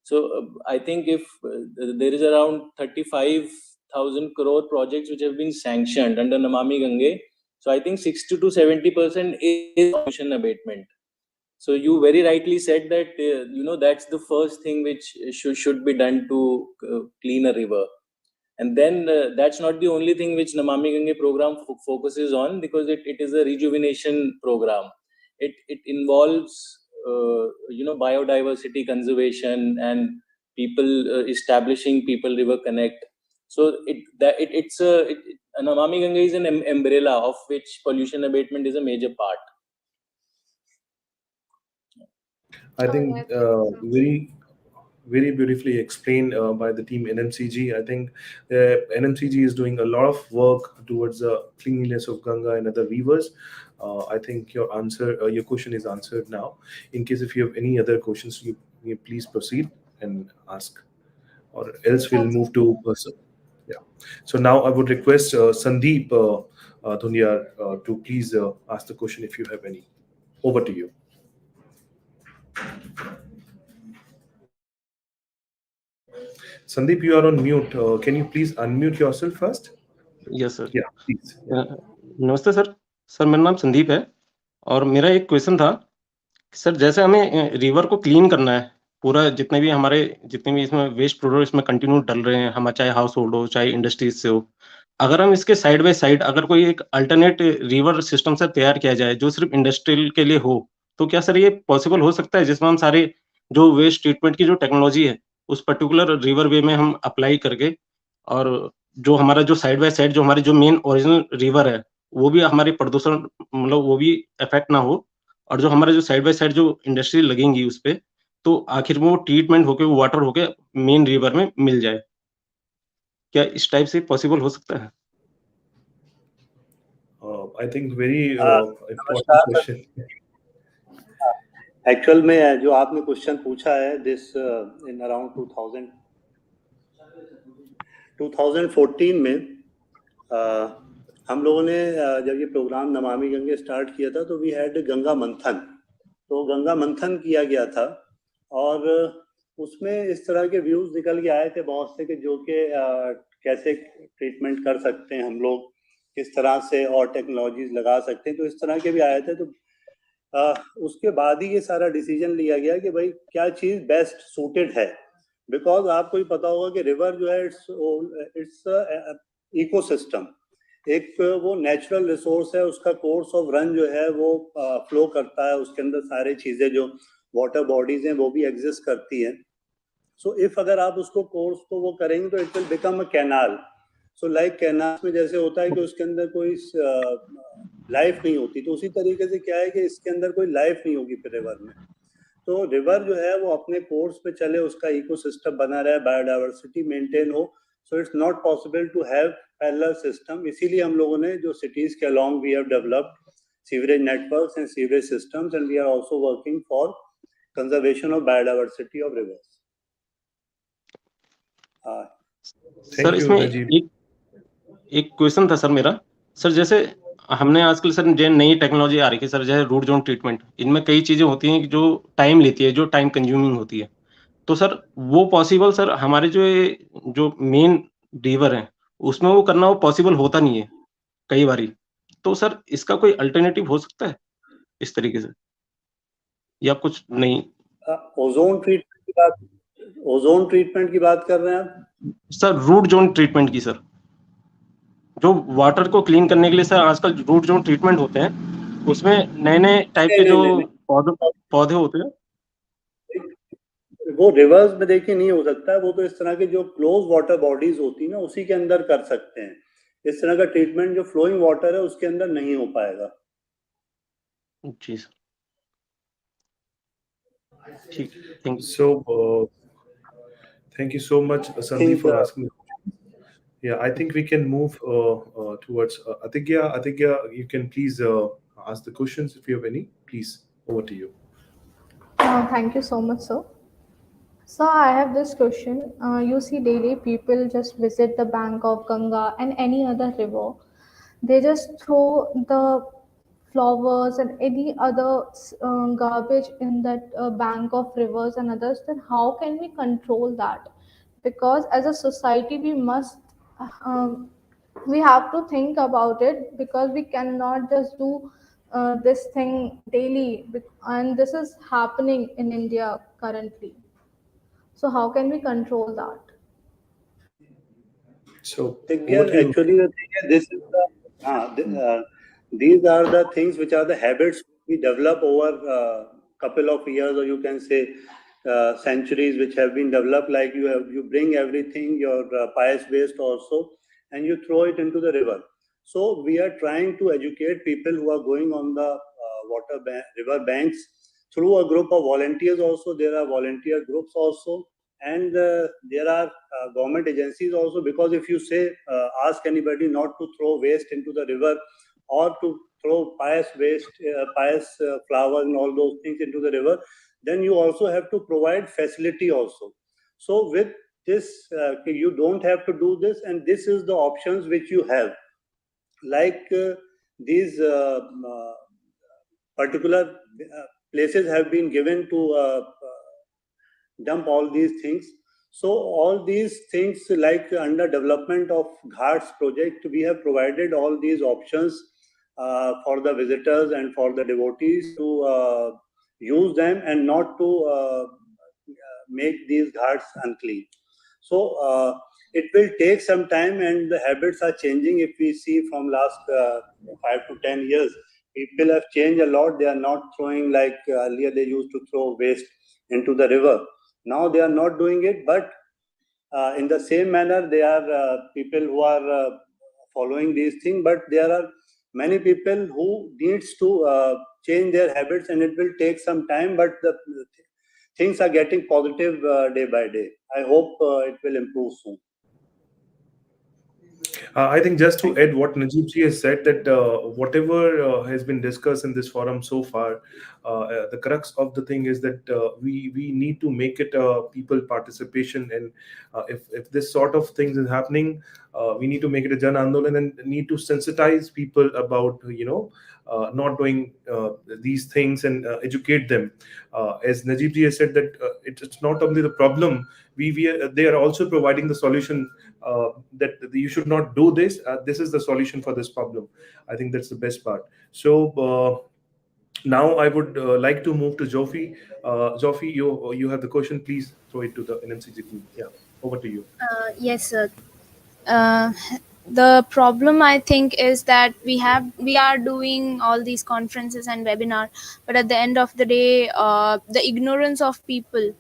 So I think if there is around 35,000 crore projects which have been sanctioned under Namami Gange, so I think 60 to 70% is pollution abatement. So you very rightly said that that's the first thing which should be done to clean a river. And then that's not the only thing which Namami Gange program focuses on, because it is a rejuvenation program. It involves biodiversity conservation and people establishing people river connect. So Namami Gange is an umbrella of which pollution abatement is a major part. I think very beautifully explained by the team NMCG. I think NMCG is doing a lot of work towards the cleanliness of Ganga and other rivers. I think your question is answered now. In case if you have any other questions, you please proceed and ask, or else we'll move to person. Yeah. So now I would request Sandip Dhunyar to please ask the question if you have any. Over to you. Sandip, you are on mute. Can you please unmute yourself first? Yes, sir. Yeah, please. नमस्ते sir. Sir मेरा नाम संदीप है और मेरा एक question था sir, जैसे हमें रिवर को क्लीन करना है, पूरा जितने भी इसमें वेस्ट प्रोडक्ट इसमें कंटिन्यू डल रहे हैं, हम चाहे हाउस होल्ड हो चाहे इंडस्ट्रीज से हो, अगर हम इसके साइड बाय साइड अगर कोई एक अल्टरनेट रिवर सिस्टम से तैयार किया जाए जो सिर्फ इंडस्ट्रियल के लिए हो, तो क्या सर ये पॉसिबल हो सकता है, जिसमें हम सारे जो वेस्ट ट्रीटमेंट की जो टेक्नोलॉजी है उस पर्टिकुलर रिवर वे में हम अप्लाई करके, और जो हमारा जो साइड बाय साइड जो हमारी जो मेन ओरिजिनल रिवर है वो भी हमारे प्रदूषण मतलब वो भी इफेक्ट ना हो, और जो हमारे जो साइड बाय साइड जो इंडस्ट्री लगेंगी उस पे, तो आखिर में वो ट्रीटमेंट होके वो वाटर होके मेन रिवर में मिल जाए, क्या इस टाइप से पॉसिबल हो सकता है? I think very important question. Actual में जो आपने क्वेश्चन पूछा है, दिस इन अराउंड 2014 में हम लोगों ने जब ये प्रोग्राम नमामि गंगे स्टार्ट किया था तो वी हैड गंगा मंथन. तो गंगा मंथन किया गया था और उसमें इस तरह के व्यूज निकल के आए थे बहुत से कि जो कि कैसे ट्रीटमेंट कर सकते हैं हम लोग, किस तरह से और टेक्नोलॉजीज लगा सकते हैं, तो इस तरह के भी आए थे. तो उसके बाद ही ये सारा डिसीजन लिया गया कि भाई क्या चीज़ बेस्ट सूटेड है, बिकॉज आपको ही पता होगा कि रिवर जो है इट्स इकोसिस्टम, एक वो नेचुरल रिसोर्स है, उसका कोर्स ऑफ रन जो है वो फ्लो करता है, उसके अंदर सारी चीज़ें जो वाटर बॉडीज हैं वो भी एग्जिस्ट करती हैं. सो इफ अगर आप उसको कोर्स को वो करेंगे तो it will become a canal. So like canals में जैसे होता है कि उसके अंदर कोई लाइफ नहीं होती, तो उसी तरीके से क्या है कि इसके अंदर कोई लाइफ नहीं होगी फिर रिवर में। तो रिवर जो है वो अपने कोर्स पे चले, उसका इकोसिस्टम बना रहे, बायोडाइवर्सिटी मेंटेन हो, so it's not possible to have parallel system. इसीलिए हम लोगों ने जो सिटीज के along we have developed sewerage networks and sewerage systems, and we are also working for conservation of biodiversity of rivers. Sir इसमें एक question था sir मेरा, सर जैसे हमने आजकल सर जो नई टेक्नोलॉजी आ रही है सर, जैसे रूट जोन ट्रीटमेंट, इनमें कई चीजें होती हैं जो टाइम लेती है, जो टाइम कंज्यूमिंग होती है, तो सर वो पॉसिबल सर हमारे जो मेन रिवर है उसमें वो करना वो पॉसिबल होता नहीं है कई बारी, तो सर इसका कोई अल्टरनेटिव हो सकता है इस तरीके से या कुछ नहीं? ओजोन ट्रीटमेंट की बात कर रहे हैं आप सर? रूट जोन ट्रीटमेंट की सर, जो वाटर को क्लीन करने के लिए सर आजकल रूट जोन ट्रीटमेंट होते हैं, उसमें नए नए टाइप के जो पौधे होते हैं, वो रिवर्स में देखिए नहीं हो सकता है, वो तो इस तरह के जो क्लोज वाटर बॉडीज होती है ना उसी के अंदर कर सकते हैं। इस तरह का ट्रीटमेंट जो फ्लोइंग वाटर है उसके अंदर नहीं हो पाएगा। जी सर, ठीक, thank you. So, thank you so much, Sandip, for asking. Yeah, I think we can move towards Atigya. Atigya, you can please ask the questions if you have any. Please, over to you. Thank you so much, sir. So I have this question. You see daily people just visit the bank of Ganga and any other river. They just throw the flowers and any other garbage in that bank of rivers and others. Then how can we control that? Because as a society we must we have to think about it, because we cannot just do this thing daily, and this is happening in India currently. So how can we control that? So actually the thing is, this is these are the things which are the habits we develop over a couple of years, or you can say centuries, which have been developed. Like you bring everything, your pious waste also, and you throw it into the river. So we are trying to educate people who are going on the river banks through a group of volunteers. Also there are volunteer groups also, and there are government agencies also, because if you say ask anybody not to throw waste into the river or to throw pious waste, pious flowers and all those things into the river, then you also have to provide facility also. So with this, you don't have to do this, and this is the options which you have. Like these particular places have been given to dump all these things. So all these things, like under development of Ghats project, we have provided all these options for the visitors and for the devotees to use them and not to make these Ghats unclean. So it will take some time, and the habits are changing. If we see from last 5 to 10 years, people have changed a lot. They are not throwing like earlier they used to throw waste into the river. Now they are not doing it, but in the same manner, there are people who are following these things, but there are many people who needs to change their habits, and it will take some time, but the things are getting positive day by day. I hope it will improve soon. I think just to add what Najib ji has said, that whatever has been discussed in this forum so far, the crux of the thing is that we need to make it people participation, and if this sort of things is happening, we need to make it a Jan Andolan and need to sensitize people about not doing these things and educate them. As Najib ji has said, that it's not only the problem, they are also providing the solution, that you should not do this. This is the solution for this problem. I think that's the best part. So now I would like to move to Jofi. Jofi, you have the question. Please throw it to the NMCG team. Yeah, over to you. Yes, sir. The problem I think is that we are doing all these conferences and webinar, but at the end of the day, the ignorance of people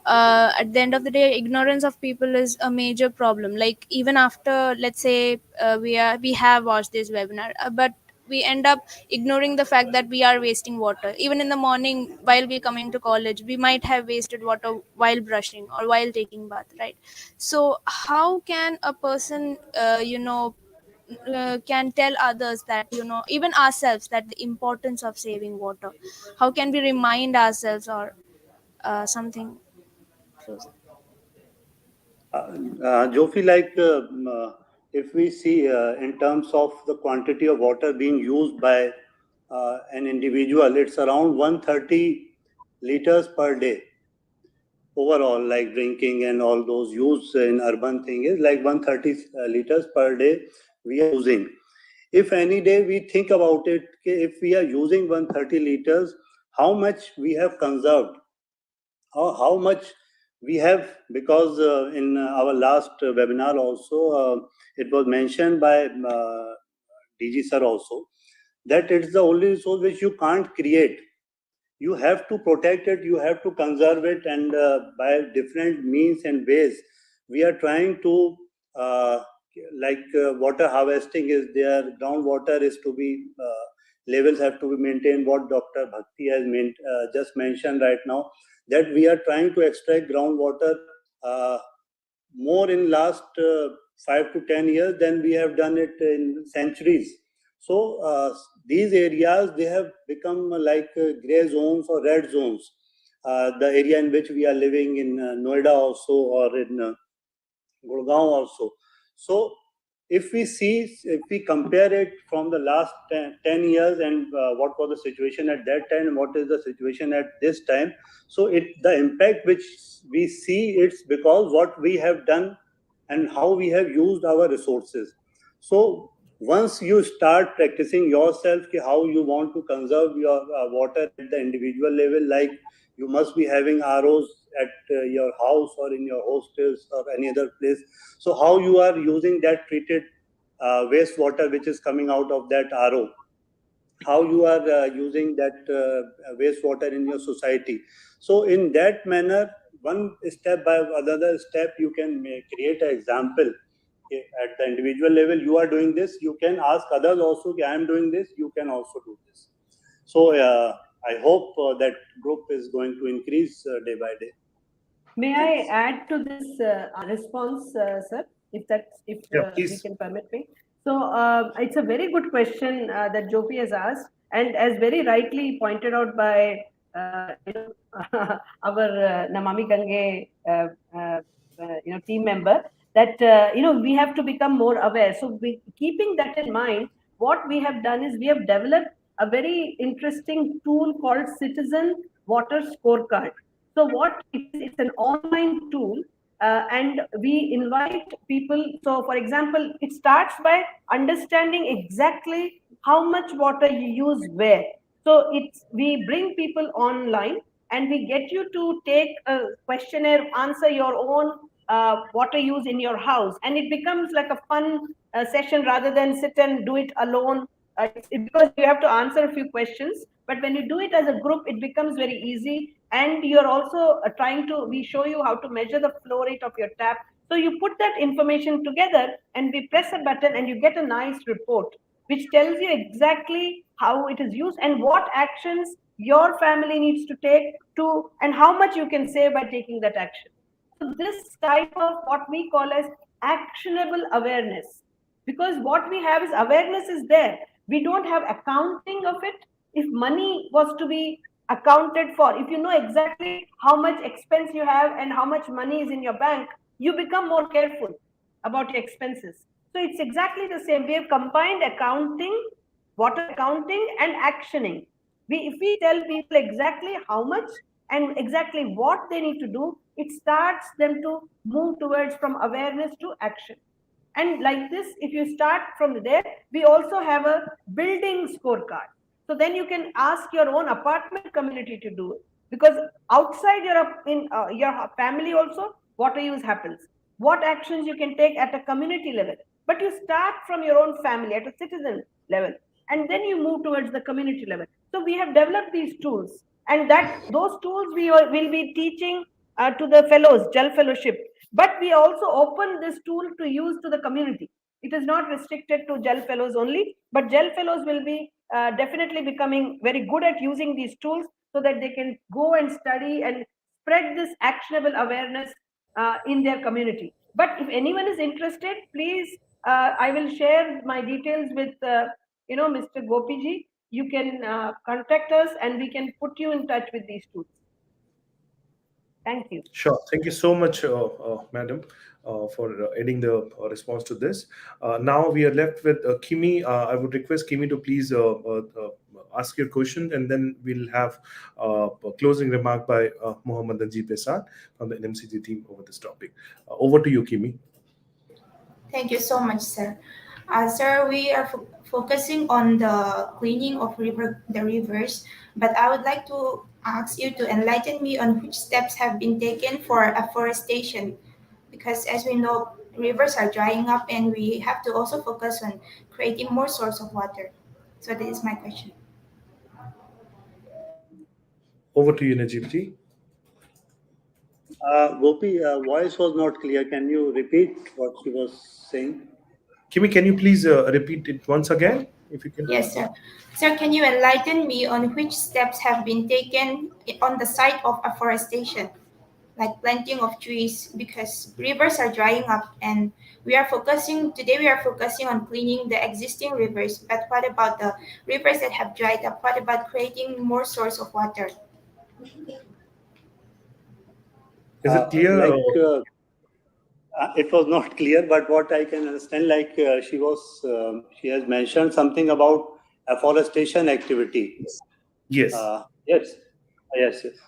at the end of the day, ignorance of people is a major problem. Like even after, let's say, we have watched this webinar, but we end up ignoring the fact that we are wasting water. Even in the morning while we coming to college, we might have wasted water while brushing or while taking bath, right? So how can a person can tell others that, even ourselves, that the importance of saving water? How can we remind ourselves, or something close? Jofi, if we see in terms of the quantity of water being used by an individual, it's around 130 liters per day. Overall, like drinking and all those use in urban thing is like 130 liters per day we are using. If any day we think about it, if we are using 130 liters, how much we have conserved, how much we have, because in our last webinar also, it was mentioned by DG sir also, that it's the only resource which you can't create. You have to protect it, you have to conserve it, and by different means and ways, we are trying to, water harvesting is there, groundwater is to be, levels have to be maintained, what Dr. Bhakti has just mentioned right now, that we are trying to extract groundwater more in last 5 to 10 years than we have done it in centuries. So these areas, they have become like gray zones or red zones. The area in which we are living in Noida also, or in Gurgaon also. So if we compare it from the last 10 years and what was the situation at that time and what is the situation at this time, so the impact which we see, it's because what we have done and how we have used our resources. So once you start practicing yourself how you want to conserve your water at the individual level, like you must be having ROs at your house or in your hostels or any other place. So how you are using that treated wastewater which is coming out of that RO, how you are using that wastewater in your society. So in that manner, one step by another step, you can create an example. At the individual level, you are doing this, you can ask others also, I am doing this, you can also do this. So I hope that group is going to increase day by day. May I add to this response, sir, if we can permit me? So it's a very good question that Jofi has asked, and as very rightly pointed out by our Namami Gange team member, that we have to become more aware. So keeping that in mind, what we have done is we have developed a very interesting tool called Citizen Water Scorecard. So what it's an online tool, and we invite people. So for example, it starts by understanding exactly how much water you use where. So we bring people online and we get you to take a questionnaire, answer your own water use in your house, and it becomes like a fun session rather than sit and do it alone. Because you have to answer a few questions, but when you do it as a group, it becomes very easy. And you're also we show you how to measure the flow rate of your tap. So you put that information together and we press a button and you get a nice report which tells you exactly how it is used and what actions your family needs to take and how much you can save by taking that action. So this type of what we call as actionable awareness, because what we have is awareness is there. We don't have accounting of it. If money was to be accounted for, if you know exactly how much expense you have and how much money is in your bank, you become more careful about your expenses. So it's exactly the same. We have combined accounting, water accounting, and actioning. If we tell people exactly how much and exactly what they need to do, it starts them to move towards from awareness to action. And like this, if you start from there, we also have a building scorecard. So then you can ask your own apartment community to do it, because outside your family also, water use happens. What actions you can take at a community level, but you start from your own family at a citizen level, and then you move towards the community level. So we have developed these tools, and those tools we will be teaching to the fellows, JAL fellowship. But we also open this tool to use to the community. It is not restricted to JAL fellows only, but JAL fellows will be definitely becoming very good at using these tools so that they can go and study and spread this actionable awareness in their community. But if anyone is interested, please, I will share my details with Mr. Gopiji. You can contact us and we can put you in touch with these tools. Thank you. Sure. Thank you so much, madam, for adding the response to this. Now we are left with Kimi. I would request Kimi to please ask your question, and then we'll have a closing remark by Mohammad Najib Esad from the NMCG team over this topic. Over to you, Kimi. Thank you so much, sir. Sir, we are focusing on the cleaning of the rivers, but I would like to ask you to enlighten me on which steps have been taken for afforestation, because as we know, rivers are drying up and we have to also focus on creating more source of water. So that is my question. Over to you, Najib ji. Gopi, voice was not clear. Can you repeat what she was saying? Kimi, can you please repeat it once again, if you can? Yes, sir. Sir, can you enlighten me on which steps have been taken on the side of afforestation, like planting of trees, because rivers are drying up and today we are focusing on cleaning the existing rivers, but what about the rivers that have dried up? What about creating more source of water? Is it clear? It was not clear, but what I can understand, she has mentioned something about afforestation activity. Yes. Yes.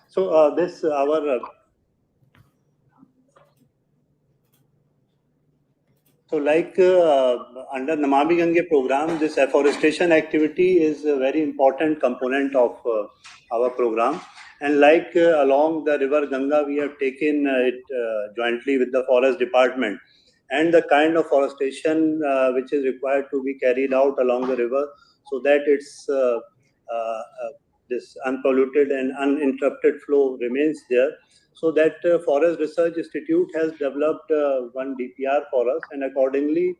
So this our under Namami Gange program, this afforestation activity is a very important component of our program. And along the river Ganga, we have taken it jointly with the forest department. And the kind of forestation which is required to be carried out along the river, so that it's this unpolluted and uninterrupted flow remains there. So that Forest Research Institute has developed one DPR for us, and accordingly,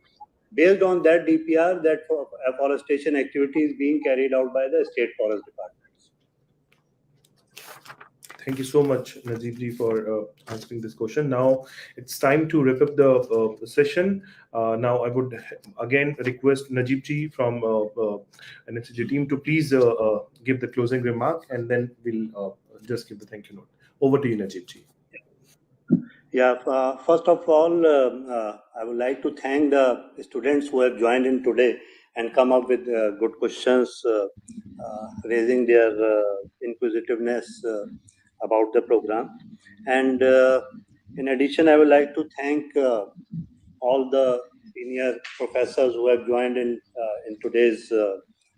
based on that DPR, that afforestation activity is being carried out by the State Forest Department. Thank you so much, Najib ji, for answering this question. Now it's time to wrap up the session. Now I would again request Najib ji from NMCG team to please give the closing remark, and then we'll just give the thank you note. Over to you, Najib ji. Yeah, first of all, I would like to thank the students who have joined in today and come up with good questions, raising their inquisitiveness about the program. And in addition, I would like to thank all the senior professors who have joined in today's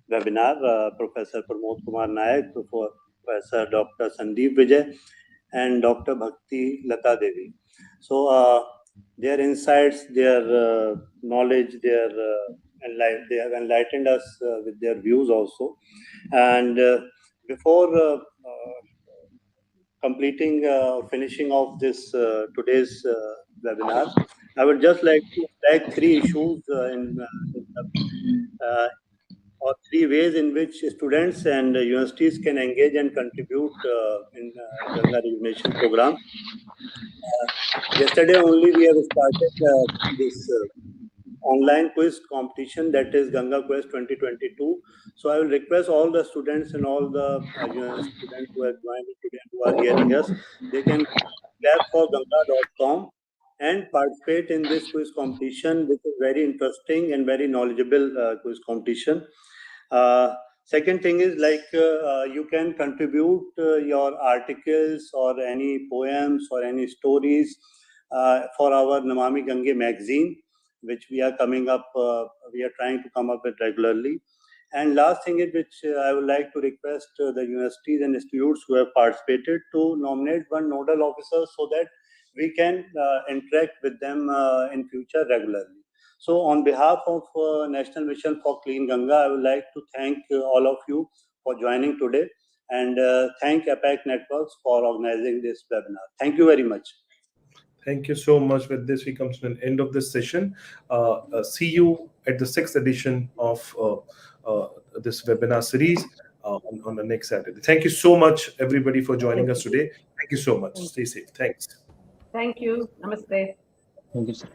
webinar, Professor Pramod Kumar Naik, Professor Dr. Sandip Vijay, and Dr. Bhakti Lata Devi. So their insights, their knowledge, they have enlightened us with their views also. And before finishing off this today's webinar, I would just like to flag three issues or three ways in which students and universities can engage and contribute in Ganga Rejuvenation program. Yesterday only we have started this online quiz competition, that is Ganga Quest 2022. So I will request all the students and all the university students who have joined today and who are hearing us, they can clap for ganga.com and participate in this quiz competition, which is very interesting and very knowledgeable quiz competition. Second thing is you can contribute your articles or any poems or any stories for our Namami Gange magazine, which we are coming up, we are trying to come up with regularly. And last thing is, which I would like to request the universities and institutes who have participated to nominate one nodal officer so that we can interact with them in future regularly. So on behalf of National Mission for Clean Ganga, I would like to thank all of you for joining today. and thank APAC Networks for organizing this webinar. Thank you very much. Thank you so much. With this, we come to an end of this session. See you at the 6th edition of this webinar series on the next Saturday. Thank you so much, everybody, for joining us today. Thank you so much. Stay safe. Thanks. Thank you. Namaste. Thank you, sir.